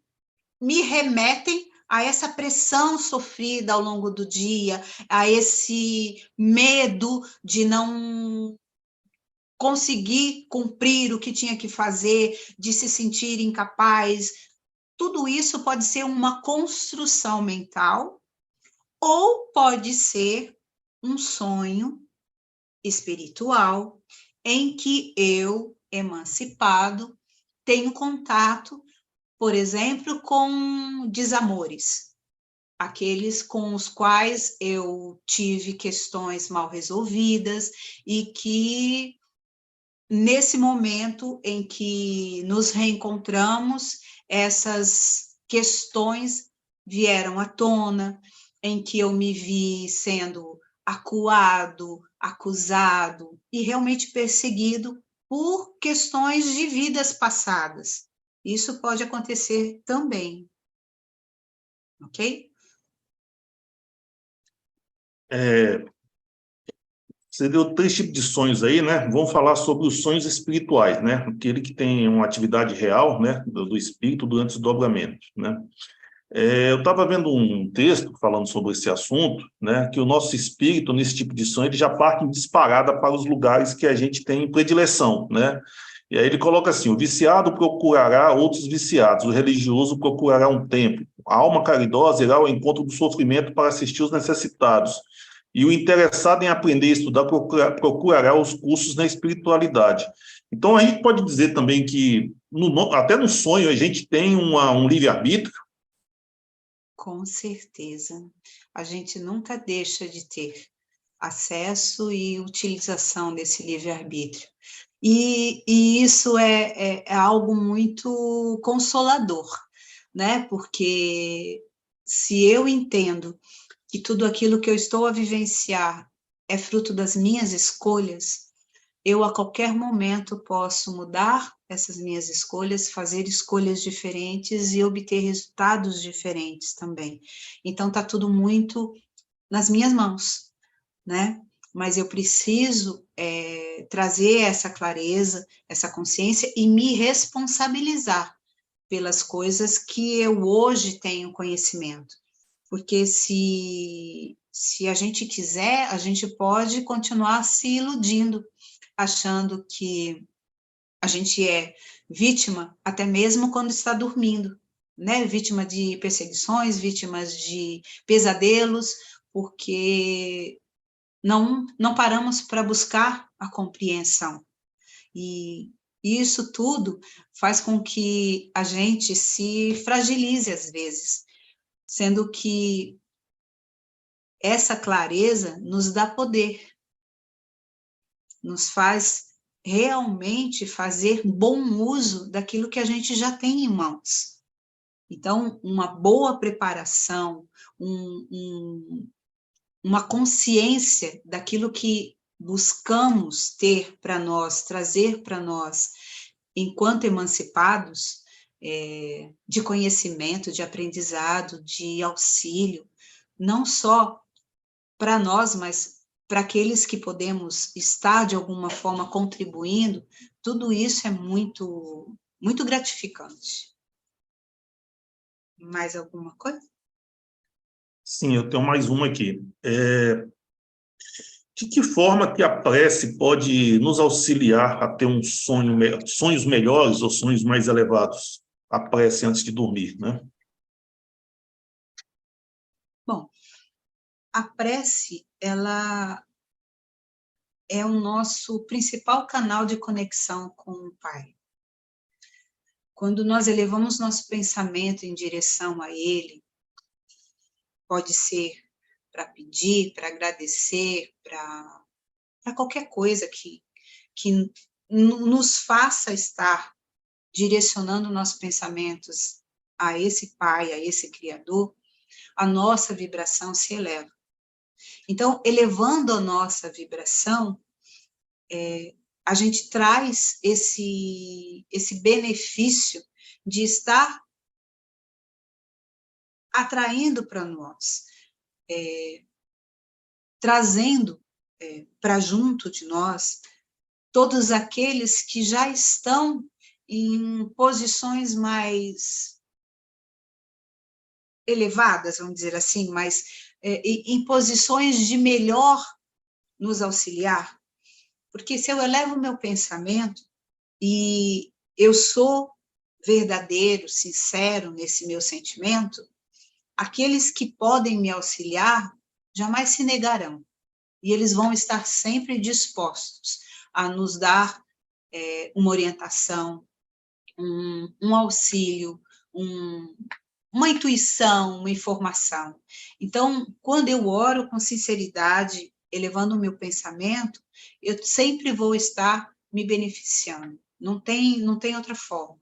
me remetem a essa pressão sofrida ao longo do dia, a esse medo de não conseguir cumprir o que tinha que fazer, de se sentir incapaz. Tudo isso pode ser uma construção mental ou pode ser um sonho espiritual em que eu, emancipado, tenho contato, por exemplo, com desamores, aqueles com os quais eu tive questões mal resolvidas e que, nesse momento em que nos reencontramos, essas questões vieram à tona, em que eu me vi sendo acuado, acusado e realmente perseguido por questões de vidas passadas. Isso pode acontecer também, ok? Você deu 3 tipos de sonhos aí, né? Vamos falar sobre os sonhos espirituais, né? Aquele que tem uma atividade real, né? Do espírito durante os desdobramentos, né? Eu estava vendo um texto falando sobre esse assunto, né? Que o nosso espírito, nesse tipo de sonho, ele já parte em disparada para os lugares que a gente tem predileção, né? E aí ele coloca assim: o viciado procurará outros viciados, o religioso procurará um templo, a alma caridosa irá ao encontro do sofrimento para assistir os necessitados, e o interessado em aprender e estudar procurará os cursos na espiritualidade. Então, a gente pode dizer também que, até no sonho, a gente tem um livre-arbítrio. Com certeza. A gente nunca deixa de ter acesso e utilização desse livre-arbítrio. E isso é algo muito consolador, né? Porque se eu entendo que tudo aquilo que eu estou a vivenciar é fruto das minhas escolhas, eu a qualquer momento posso mudar essas minhas escolhas, fazer escolhas diferentes e obter resultados diferentes também. Então está tudo muito nas minhas mãos, né? Mas eu preciso trazer essa clareza, essa consciência e me responsabilizar pelas coisas que eu hoje tenho conhecimento. Porque se a gente quiser, a gente pode continuar se iludindo, achando que a gente é vítima até mesmo quando está dormindo, né? Vítima de perseguições, vítimas de pesadelos, porque não paramos para buscar a compreensão. E isso tudo faz com que a gente se fragilize às vezes, sendo que essa clareza nos dá poder, nos faz realmente fazer bom uso daquilo que a gente já tem em mãos. Então, uma boa preparação, uma consciência daquilo que buscamos ter para nós, trazer para nós, enquanto emancipados, de conhecimento, de aprendizado, de auxílio, não só para nós, mas para aqueles que podemos estar de alguma forma contribuindo, tudo isso é muito, muito gratificante. Mais alguma coisa? Sim, eu tenho mais uma aqui. De que forma que a prece pode nos auxiliar a ter um sonho, sonhos melhores ou sonhos mais elevados? A prece antes de dormir, né? Bom, a prece, ela é o nosso principal canal de conexão com o Pai. Quando nós elevamos nosso pensamento em direção a Ele, pode ser para pedir, para agradecer, para qualquer coisa que nos faça estar direcionando nossos pensamentos a esse Pai, a esse Criador, a nossa vibração se eleva. Então, elevando a nossa vibração, a gente traz esse benefício de estar atraindo para nós, trazendo para junto de nós todos aqueles que já estão em posições mais elevadas, vamos dizer assim, mas em posições de melhor nos auxiliar. Porque se eu elevo o meu pensamento e eu sou verdadeiro, sincero nesse meu sentimento, aqueles que podem me auxiliar jamais se negarão. E eles vão estar sempre dispostos a nos dar uma orientação, um auxílio, uma intuição, uma informação. Então, quando eu oro com sinceridade, elevando o meu pensamento, eu sempre vou estar me beneficiando. Não tem outra forma.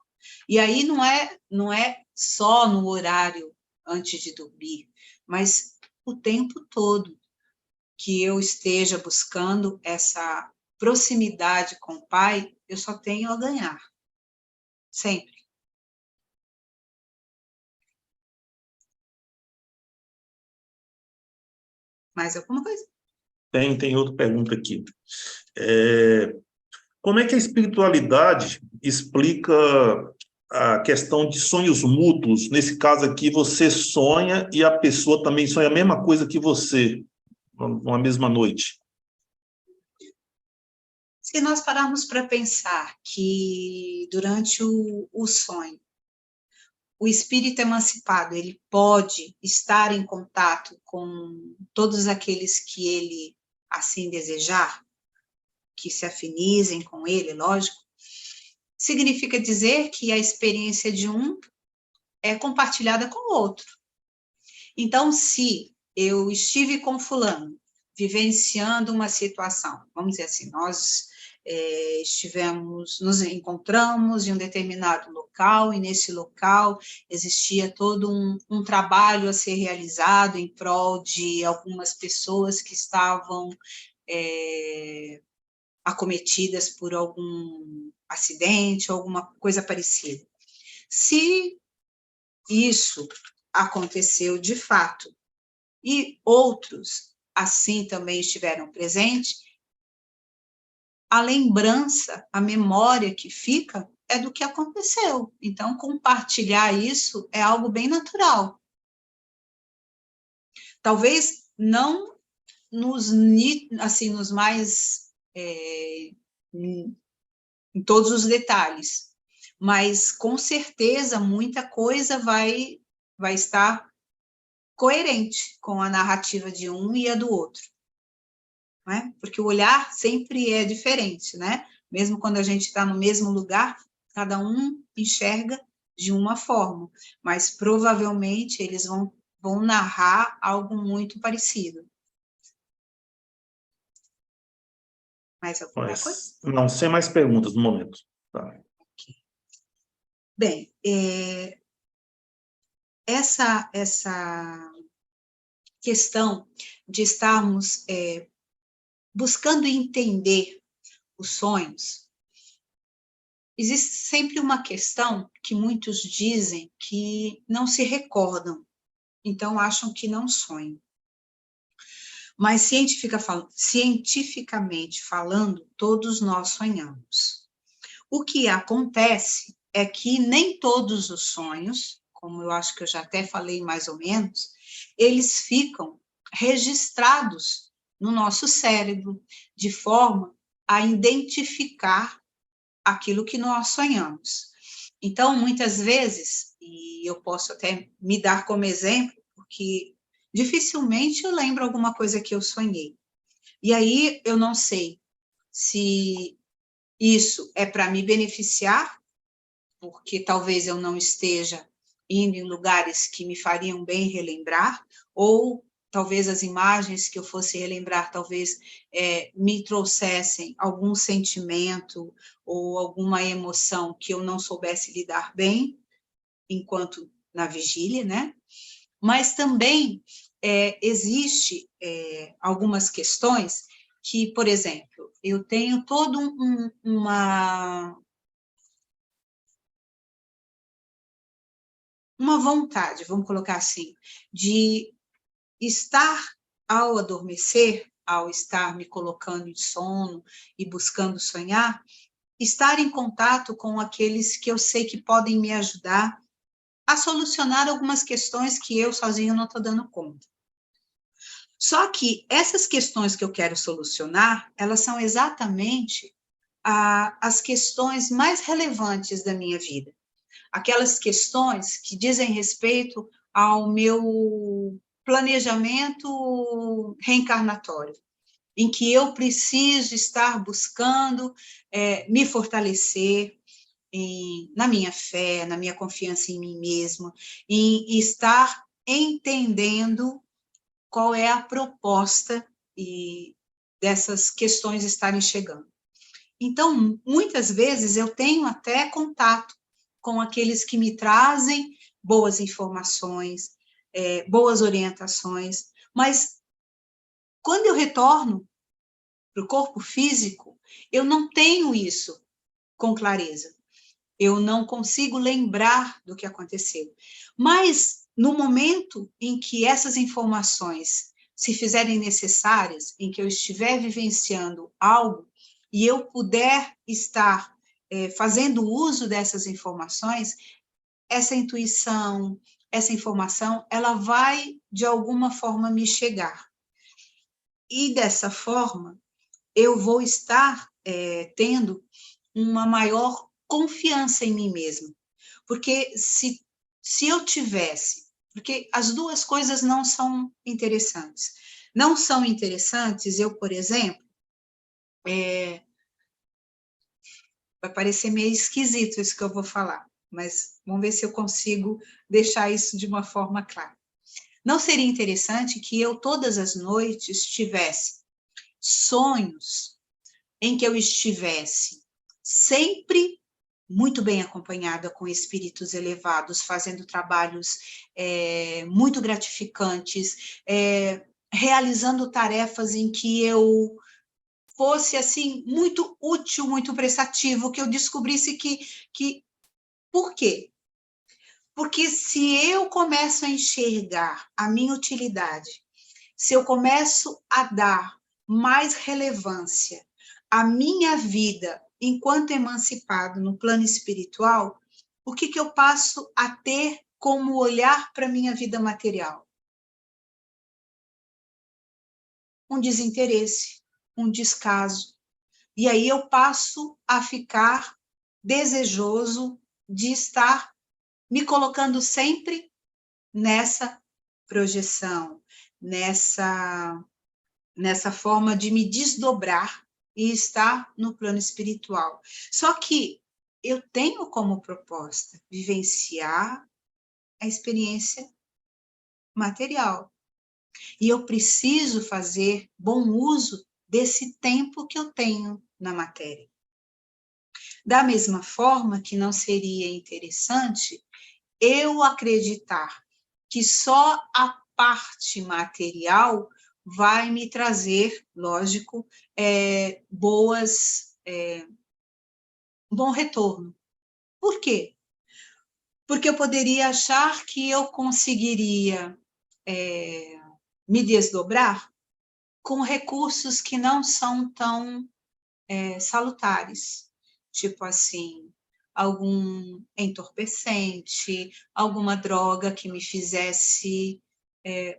E aí não é só no horário antes de dormir, mas o tempo todo que eu esteja buscando essa proximidade com o Pai, eu só tenho a ganhar. Sempre. Mais alguma coisa? Tem outra pergunta aqui. Como é que a espiritualidade explica a questão de sonhos mútuos? Nesse caso aqui, você sonha e a pessoa também sonha a mesma coisa que você, numa mesma noite. Se nós pararmos para pensar que durante o sonho, o espírito emancipado, ele pode estar em contato com todos aqueles que ele assim desejar, que se afinizem com ele, lógico, significa dizer que a experiência de um é compartilhada com o outro. Então, se eu estive com fulano, vivenciando uma situação, vamos dizer assim, nós nos encontramos em um determinado local, e nesse local existia todo um trabalho a ser realizado em prol de algumas pessoas que estavam acometidas por algum acidente, alguma coisa parecida. Se isso aconteceu de fato, e outros assim também estiveram presentes, a lembrança, a memória que fica é do que aconteceu. Então, compartilhar isso é algo bem natural. Talvez não nos mais em todos os detalhes, mas com certeza muita coisa vai estar coerente com a narrativa de um e a do outro. Né? Porque o olhar sempre é diferente, né? Mesmo quando a gente está no mesmo lugar, cada um enxerga de uma forma, mas provavelmente eles vão narrar algo muito parecido. Mais alguma coisa? Não, sem mais perguntas no momento. Tá. Okay. Bem, essa questão de estarmos buscando entender os sonhos, existe sempre uma questão que muitos dizem que não se recordam, então acham que não sonham. Mas cientificamente falando, todos nós sonhamos. O que acontece é que nem todos os sonhos, como eu acho que eu já até falei mais ou menos, eles ficam registrados no nosso cérebro, de forma a identificar aquilo que nós sonhamos. Então, muitas vezes, e eu posso até me dar como exemplo, porque dificilmente eu lembro alguma coisa que eu sonhei. E aí eu não sei se isso é para me beneficiar, porque talvez eu não esteja indo em lugares que me fariam bem relembrar, ou talvez as imagens que eu fosse relembrar, talvez me trouxessem algum sentimento ou alguma emoção que eu não soubesse lidar bem, enquanto na vigília, né? Mas também existe algumas questões que, por exemplo, eu tenho todo uma vontade, vamos colocar assim, de estar ao adormecer, ao estar me colocando em sono e buscando sonhar, estar em contato com aqueles que eu sei que podem me ajudar a solucionar algumas questões que eu sozinho não estou dando conta. Só que essas questões que eu quero solucionar, elas são exatamente as questões mais relevantes da minha vida. Aquelas questões que dizem respeito ao meu planejamento reencarnatório, em que eu preciso estar buscando me fortalecer na minha fé, na minha confiança em mim mesma, em estar entendendo qual é a proposta dessas questões estarem chegando. Então, muitas vezes eu tenho até contato com aqueles que me trazem boas informações, boas orientações, mas quando eu retorno para o corpo físico, eu não tenho isso com clareza. Eu não consigo lembrar do que aconteceu. Mas, no momento em que essas informações se fizerem necessárias, em que eu estiver vivenciando algo, e eu puder estar fazendo uso dessas informações, essa intuição, essa informação, ela vai, de alguma forma, me chegar. E, dessa forma, eu vou estar tendo uma maior confiança em mim mesma. Porque se eu tivesse... Porque as duas coisas não são interessantes. Não são interessantes eu, por exemplo, vai parecer meio esquisito isso que eu vou falar, mas vamos ver se eu consigo deixar isso de uma forma clara. Não seria interessante que eu, todas as noites, tivesse sonhos em que eu estivesse sempre muito bem acompanhada com espíritos elevados, fazendo trabalhos muito gratificantes, realizando tarefas em que eu fosse, assim, muito útil, muito prestativo, que eu descobrisse que... Por quê? Porque se eu começo a enxergar a minha utilidade, se eu começo a dar mais relevância à minha vida enquanto emancipado no plano espiritual, o que eu passo a ter como olhar para a minha vida material? Um desinteresse, um descaso. E aí eu passo a ficar desejoso de estar me colocando sempre nessa projeção, nessa forma de me desdobrar e estar no plano espiritual. Só que eu tenho como proposta vivenciar a experiência material. E eu preciso fazer bom uso desse tempo que eu tenho na matéria. Da mesma forma que não seria interessante eu acreditar que só a parte material vai me trazer, lógico, bom retorno. Por quê? Porque eu poderia achar que eu conseguiria me desdobrar com recursos que não são tão salutares, tipo assim, algum entorpecente, alguma droga que me fizesse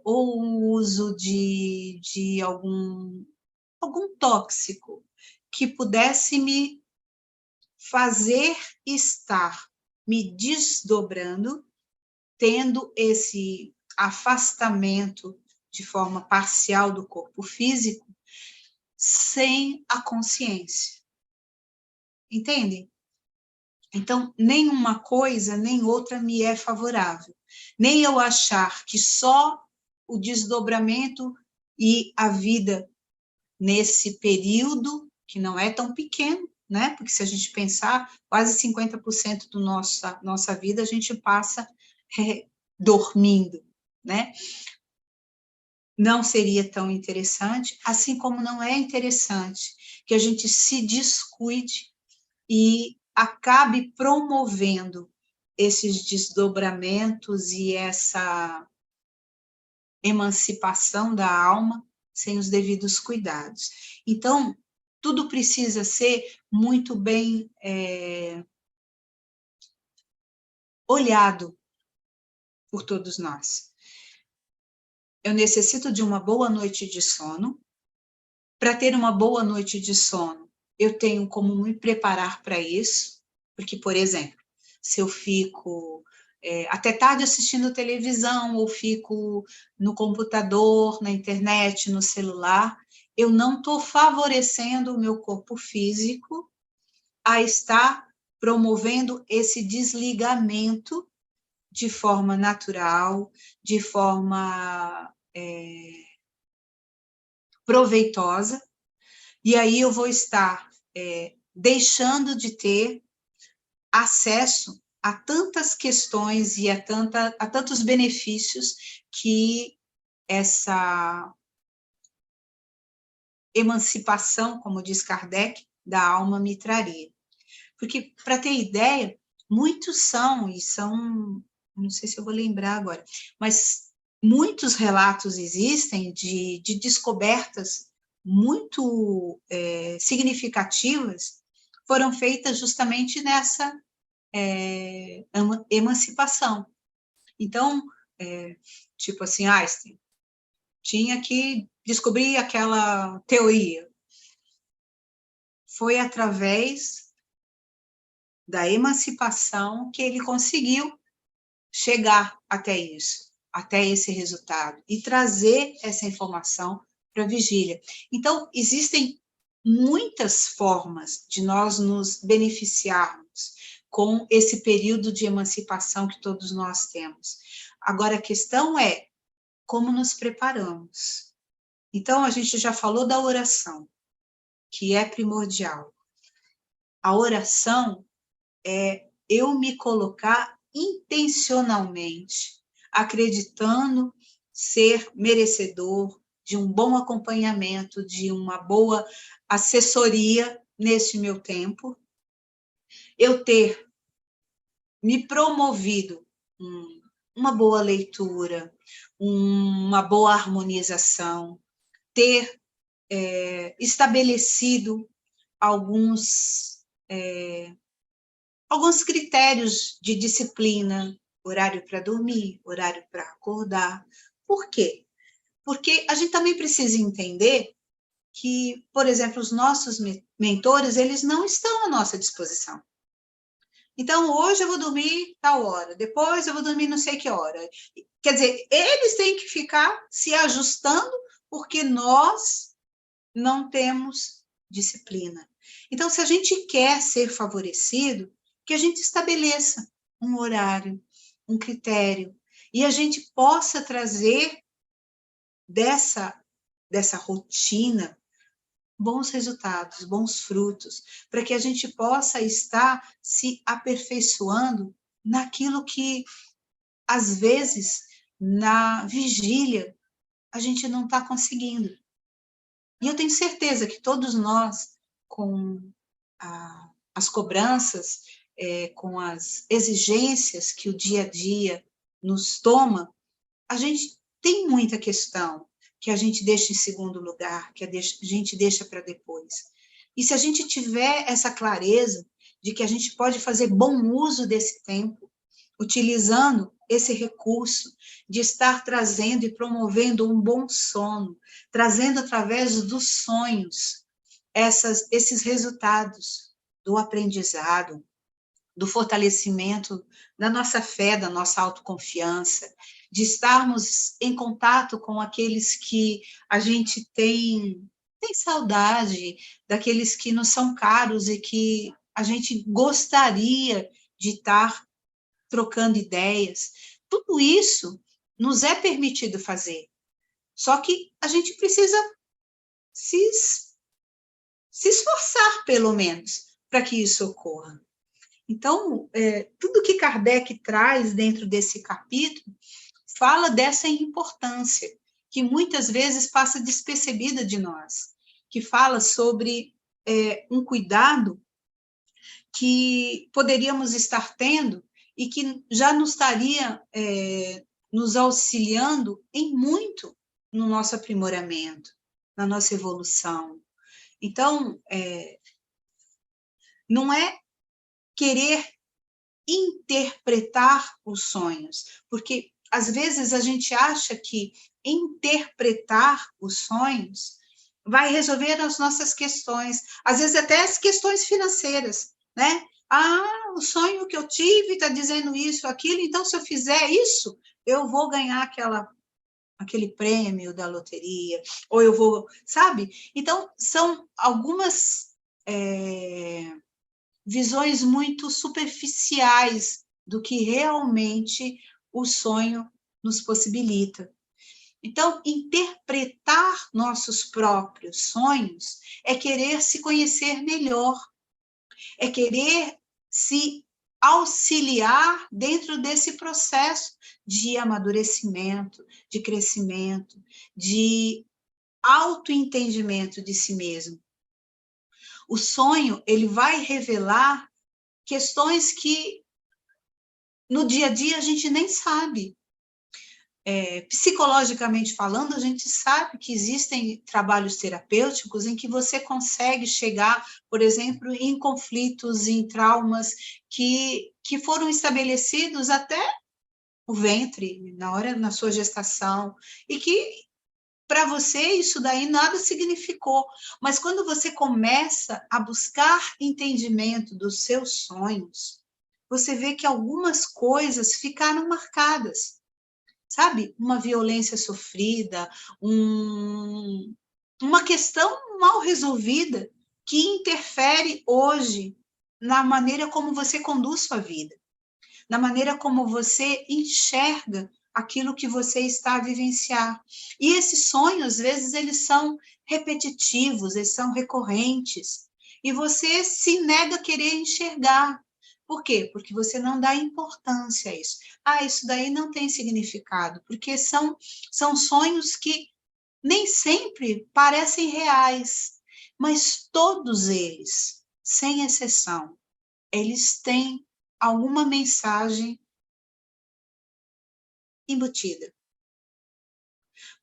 ou o uso de algum tóxico que pudesse me fazer estar me desdobrando, tendo esse afastamento de forma parcial do corpo físico, sem a consciência. Entende? Então, nem uma coisa, nem outra me é favorável. Nem eu achar que só o desdobramento e a vida nesse período, que não é tão pequeno, né? Porque se a gente pensar, quase 50% da nossa vida a gente passa dormindo, né? Não seria tão interessante, assim como não é interessante que a gente se descuide e acabe promovendo esses desdobramentos e essa emancipação da alma sem os devidos cuidados. Então, tudo precisa ser muito bem olhado por todos nós. Eu necessito de uma boa noite de sono. Para ter uma boa noite de sono, eu tenho como me preparar para isso, porque, por exemplo, se eu fico até tarde assistindo televisão, ou fico no computador, na internet, no celular, eu não estou favorecendo o meu corpo físico a estar promovendo esse desligamento de forma natural, de forma proveitosa, e aí eu vou estar deixando de ter acesso a tantas questões e a tantos benefícios que essa emancipação, como diz Kardec, da alma me traria. Porque, para ter ideia, muitos são, não sei se eu vou lembrar agora, mas muitos relatos existem de descobertas muito significativas, foram feitas justamente nessa emancipação. Então, tipo assim, Einstein tinha que descobrir aquela teoria. Foi através da emancipação que ele conseguiu chegar até isso, até esse resultado, e trazer essa informação para a vigília. Então, existem muitas formas de nós nos beneficiarmos com esse período de emancipação que todos nós temos. Agora, a questão é como nos preparamos. Então, a gente já falou da oração, que é primordial. A oração é eu me colocar intencionalmente, acreditando ser merecedor de um bom acompanhamento, de uma boa assessoria nesse meu tempo, eu ter me promovido uma boa leitura, uma boa harmonização, ter estabelecido alguns critérios de disciplina, horário para dormir, horário para acordar. Por quê? Porque a gente também precisa entender que, por exemplo, os nossos mentores, eles não estão à nossa disposição. Então, hoje eu vou dormir tal hora, depois eu vou dormir não sei que hora. Quer dizer, eles têm que ficar se ajustando porque nós não temos disciplina. Então, se a gente quer ser favorecido, que a gente estabeleça um horário, um critério, e a gente possa trazer dessa rotina bons resultados, bons frutos, para que a gente possa estar se aperfeiçoando naquilo que, às vezes, na vigília, a gente não está conseguindo. E eu tenho certeza que todos nós, com as cobranças, com as exigências que o dia a dia nos toma, a gente tem muita questão que a gente deixa em segundo lugar, que a gente deixa para depois. E se a gente tiver essa clareza de que a gente pode fazer bom uso desse tempo, utilizando esse recurso de estar trazendo e promovendo um bom sono, trazendo através dos sonhos esses resultados do aprendizado, do fortalecimento da nossa fé, da nossa autoconfiança, de estarmos em contato com aqueles que a gente tem saudade, daqueles que nos são caros e que a gente gostaria de estar trocando ideias. Tudo isso nos é permitido fazer. Só que a gente precisa se esforçar, pelo menos, para que isso ocorra. Então, tudo que Kardec traz dentro desse capítulo fala dessa importância, que muitas vezes passa despercebida de nós, que fala sobre um cuidado que poderíamos estar tendo e que já nos estaria nos auxiliando em muito no nosso aprimoramento, na nossa evolução. Então, não é querer interpretar os sonhos, porque às vezes a gente acha que interpretar os sonhos vai resolver as nossas questões, às vezes até as questões financeiras, né? Ah, o sonho que eu tive está dizendo isso, aquilo, então se eu fizer isso, eu vou ganhar aquele prêmio da loteria, ou eu vou, sabe? Então, são algumas visões muito superficiais do que realmente o sonho nos possibilita. Então, interpretar nossos próprios sonhos é querer se conhecer melhor, é querer se auxiliar dentro desse processo de amadurecimento, de crescimento, de autoentendimento de si mesmo. O sonho, ele vai revelar questões que no dia a dia a gente nem sabe. Psicologicamente falando, a gente sabe que existem trabalhos terapêuticos em que você consegue chegar, por exemplo, em conflitos, em traumas que foram estabelecidos até o ventre, na sua gestação, e que para você isso daí nada significou, mas quando você começa a buscar entendimento dos seus sonhos, você vê que algumas coisas ficaram marcadas. Sabe, uma violência sofrida, uma questão mal resolvida que interfere hoje na maneira como você conduz sua vida, na maneira como você enxerga aquilo que você está a vivenciar. E esses sonhos, às vezes, eles são repetitivos, eles são recorrentes, e você se nega a querer enxergar. Por quê? Porque você não dá importância a isso. Ah, isso daí não tem significado, porque são sonhos que nem sempre parecem reais, mas todos eles, sem exceção, eles têm alguma mensagem embutida.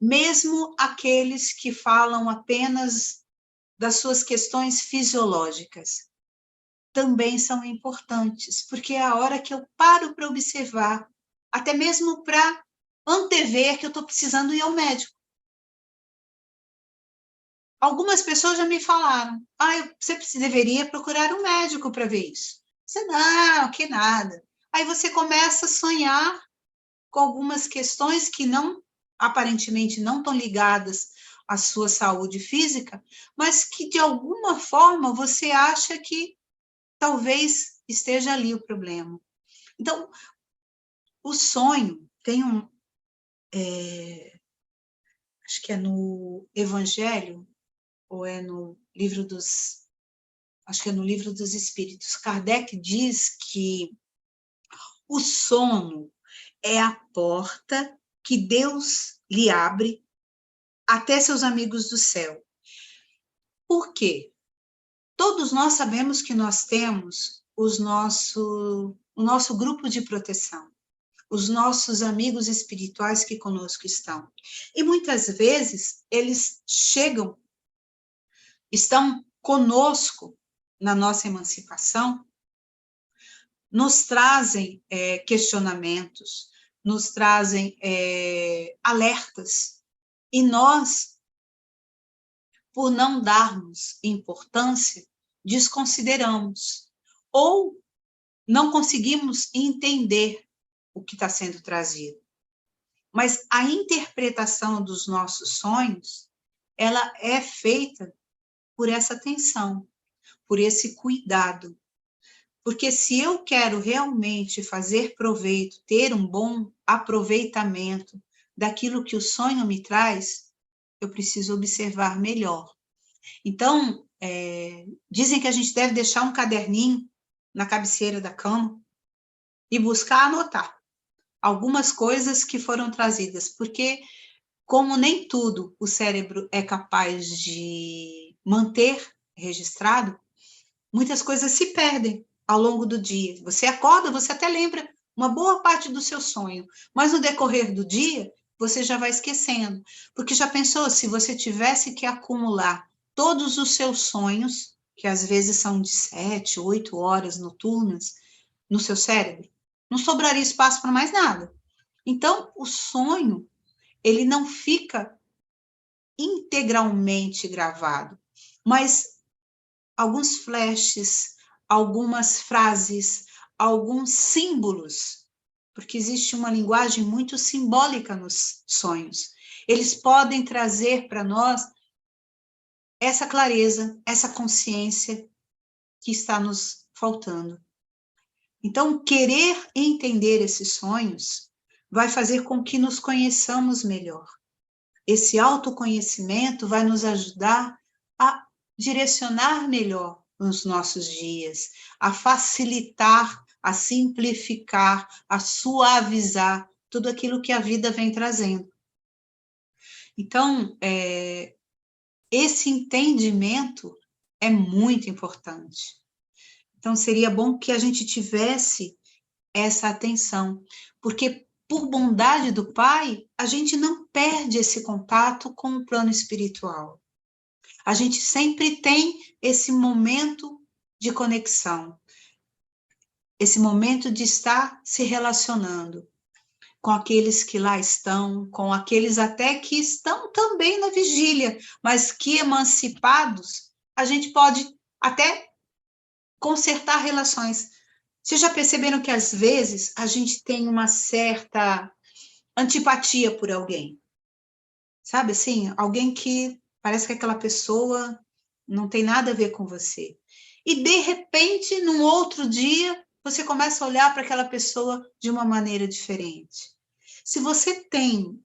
Mesmo aqueles que falam apenas das suas questões fisiológicas, também são importantes, porque é a hora que eu paro para observar, até mesmo para antever que eu estou precisando ir ao médico. Algumas pessoas já me falaram, você deveria procurar um médico para ver isso. Você, não, que nada. Aí você começa a sonhar com algumas questões que aparentemente não estão ligadas à sua saúde física, mas que de alguma forma você acha que talvez esteja ali o problema. Então, o sonho tem acho que é no Evangelho, ou é no livro acho que é no Livro dos Espíritos, Kardec diz que o sono é a porta que Deus lhe abre até seus amigos do céu. Por quê? Todos nós sabemos que nós temos o nosso grupo de proteção, os nossos amigos espirituais que conosco estão. E muitas vezes eles estão conosco na nossa emancipação, nos trazem questionamentos, nos trazem alertas, e nós, por não darmos importância, desconsideramos, ou não conseguimos entender o que está sendo trazido. Mas a interpretação dos nossos sonhos, ela é feita por essa atenção, por esse cuidado. Porque se eu quero realmente fazer proveito, ter um bom aproveitamento daquilo que o sonho me traz, eu preciso observar melhor. Então, dizem que a gente deve deixar um caderninho na cabeceira da cama e buscar anotar algumas coisas que foram trazidas, porque como nem tudo o cérebro é capaz de manter registrado, muitas coisas se perdem ao longo do dia. Você acorda, você até lembra uma boa parte do seu sonho, mas no decorrer do dia, você já vai esquecendo. Porque já pensou, se você tivesse que acumular todos os seus sonhos, que às vezes são de 7, 8 horas noturnas, no seu cérebro, não sobraria espaço para mais nada. Então, o sonho, ele não fica integralmente gravado, mas alguns flashes, algumas frases, alguns símbolos, porque existe uma linguagem muito simbólica nos sonhos. Eles podem trazer para nós essa clareza, essa consciência que está nos faltando. Então, querer entender esses sonhos vai fazer com que nos conheçamos melhor. Esse autoconhecimento vai nos ajudar a direcionar melhor os nossos dias, a facilitar, a simplificar, a suavizar tudo aquilo que a vida vem trazendo. Então, esse entendimento é muito importante. Então, seria bom que a gente tivesse essa atenção, porque por bondade do Pai, a gente não perde esse contato com o plano espiritual. A gente sempre tem esse momento de conexão, esse momento de estar se relacionando com aqueles que lá estão, com aqueles até que estão também na vigília, mas que emancipados, a gente pode até consertar relações. Vocês já perceberam que às vezes a gente tem uma certa antipatia por alguém? Sabe assim, alguém que parece que aquela pessoa não tem nada a ver com você. E de repente, num outro dia, você começa a olhar para aquela pessoa de uma maneira diferente. Se você tem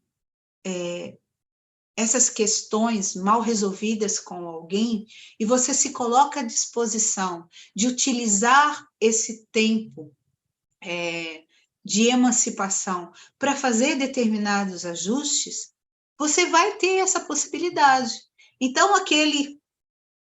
essas questões mal resolvidas com alguém e você se coloca à disposição de utilizar esse tempo de emancipação para fazer determinados ajustes, você vai ter essa possibilidade. Então, aquele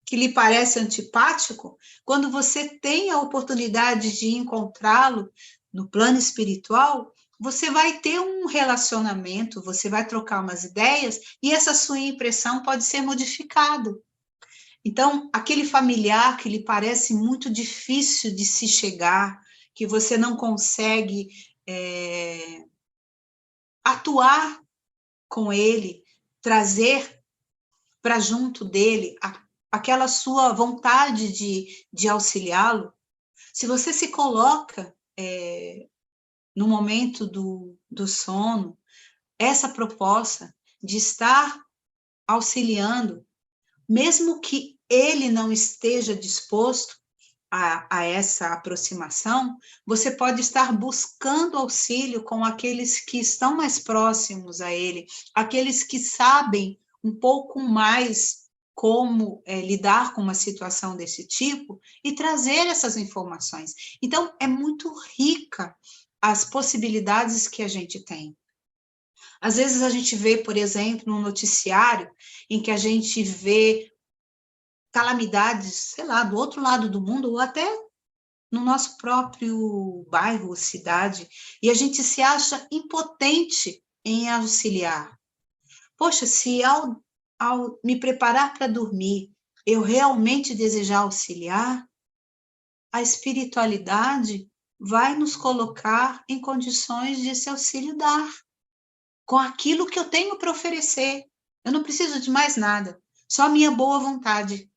que lhe parece antipático, quando você tem a oportunidade de encontrá-lo no plano espiritual, você vai ter um relacionamento, você vai trocar umas ideias e essa sua impressão pode ser modificada. Então, aquele familiar que lhe parece muito difícil de se chegar, que você não consegue atuar com ele, trazer para junto dele aquela sua vontade de auxiliá-lo, se você se coloca no momento do sono, essa proposta de estar auxiliando, mesmo que ele não esteja disposto a essa aproximação, você pode estar buscando auxílio com aqueles que estão mais próximos a ele, aqueles que sabem um pouco mais como lidar com uma situação desse tipo e trazer essas informações. Então, é muito rica as possibilidades que a gente tem. Às vezes a gente vê, por exemplo, num noticiário em que a gente vê calamidades, sei lá, do outro lado do mundo, ou até no nosso próprio bairro ou cidade, e a gente se acha impotente em auxiliar. Poxa, se ao me preparar para dormir, eu realmente desejar auxiliar, a espiritualidade vai nos colocar em condições de se auxiliar com aquilo que eu tenho para oferecer. Eu não preciso de mais nada, só a minha boa vontade.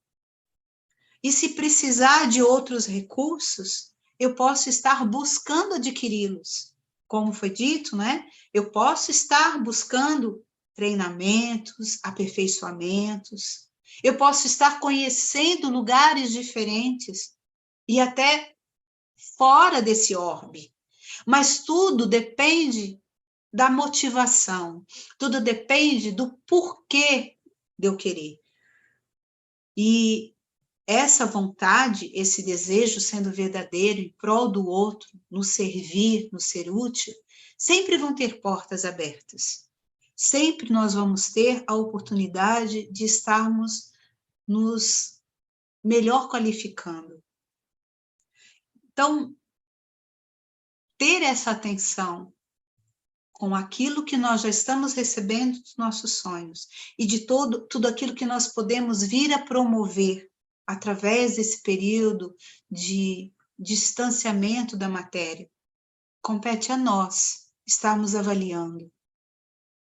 E se precisar de outros recursos, eu posso estar buscando adquiri-los. Como foi dito, né? Eu posso estar buscando treinamentos, aperfeiçoamentos. Eu posso estar conhecendo lugares diferentes e até fora desse orbe. Mas tudo depende da motivação. Tudo depende do porquê de eu querer. E essa vontade, esse desejo sendo verdadeiro em prol do outro, no servir, no ser útil, sempre vão ter portas abertas. Sempre nós vamos ter a oportunidade de estarmos nos melhor qualificando. Então, ter essa atenção com aquilo que nós já estamos recebendo dos nossos sonhos e de tudo aquilo que nós podemos vir a promover através desse período de distanciamento da matéria, compete a nós estarmos avaliando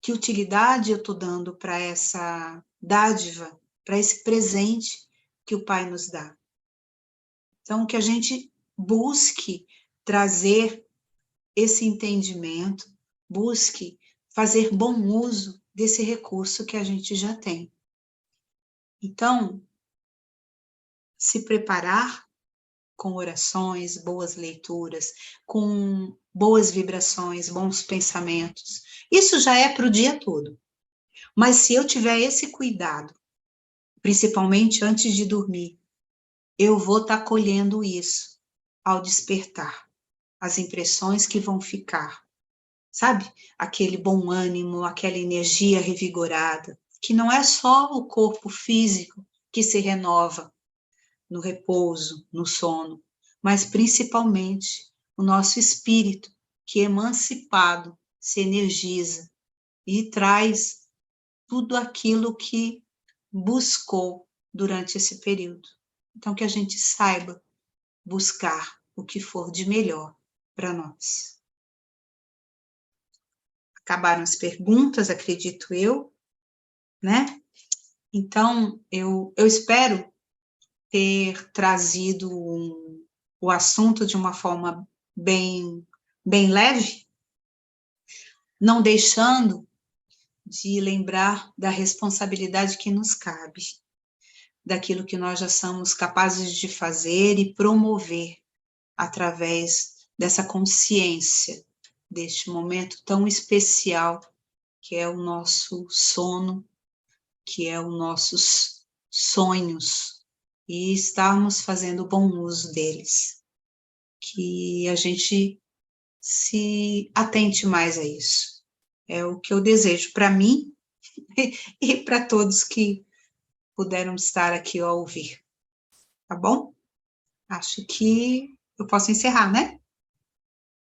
que utilidade eu estou dando para essa dádiva, para esse presente que o Pai nos dá. Então, que a gente busque trazer esse entendimento, busque fazer bom uso desse recurso que a gente já tem. Então, se preparar com orações, boas leituras, com boas vibrações, bons pensamentos, isso já é para o dia todo. Mas se eu tiver esse cuidado, principalmente antes de dormir, eu vou estar colhendo isso ao despertar, as impressões que vão ficar. Sabe? Aquele bom ânimo, aquela energia revigorada, que não é só o corpo físico que se renova no repouso, no sono, mas principalmente o nosso espírito, que emancipado se energiza e traz tudo aquilo que buscou durante esse período. Então, que a gente saiba buscar o que for de melhor para nós. Acabaram as perguntas, acredito eu, né? Então, eu espero ter trazido o assunto de uma forma bem leve, não deixando de lembrar da responsabilidade que nos cabe, daquilo que nós já somos capazes de fazer e promover através dessa consciência, deste momento tão especial que é o nosso sono, que é os nossos sonhos, e estarmos fazendo bom uso deles. Que a gente se atente mais a isso. É o que eu desejo para mim e para todos que puderam estar aqui a ouvir. Tá bom? Acho que eu posso encerrar, né?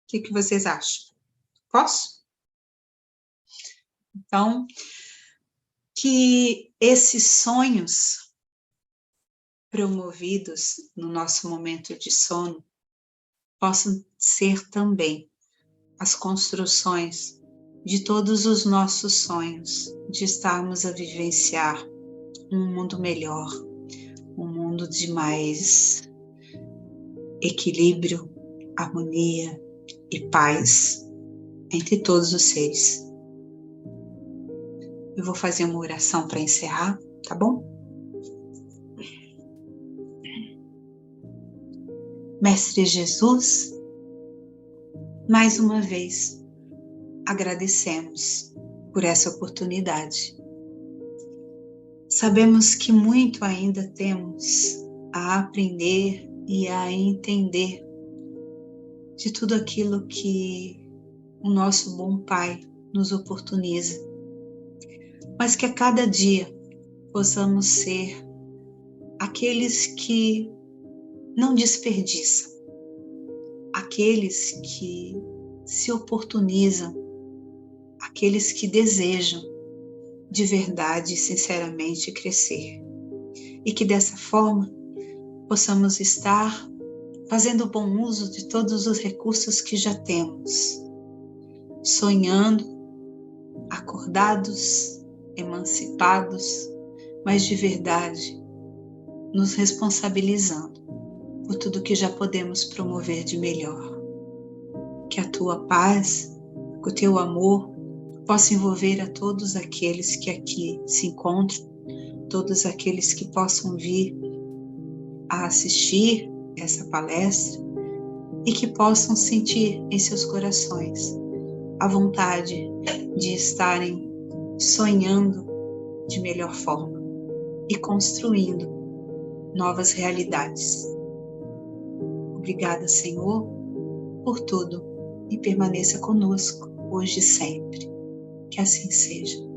O que vocês acham? Posso? Então, que esses sonhos promovidos no nosso momento de sono possam ser também as construções de todos os nossos sonhos, de estarmos a vivenciar um mundo melhor, um mundo de mais equilíbrio, harmonia e paz entre todos os seres. Eu vou fazer uma oração para encerrar, tá bom? Mestre Jesus, mais uma vez, agradecemos por essa oportunidade. Sabemos que muito ainda temos a aprender e a entender de tudo aquilo que o nosso bom Pai nos oportuniza, mas que a cada dia possamos ser aqueles que não desperdiçam, aqueles que se oportunizam, aqueles que desejam de verdade e sinceramente crescer. E que dessa forma possamos estar fazendo bom uso de todos os recursos que já temos, sonhando, acordados, emancipados, mas de verdade, nos responsabilizando por tudo que já podemos promover de melhor. Que a tua paz, que o teu amor possa envolver a todos aqueles que aqui se encontram, todos aqueles que possam vir a assistir essa palestra e que possam sentir em seus corações a vontade de estarem sonhando de melhor forma e construindo novas realidades. Obrigada, Senhor, por tudo e permaneça conosco hoje e sempre. Que assim seja.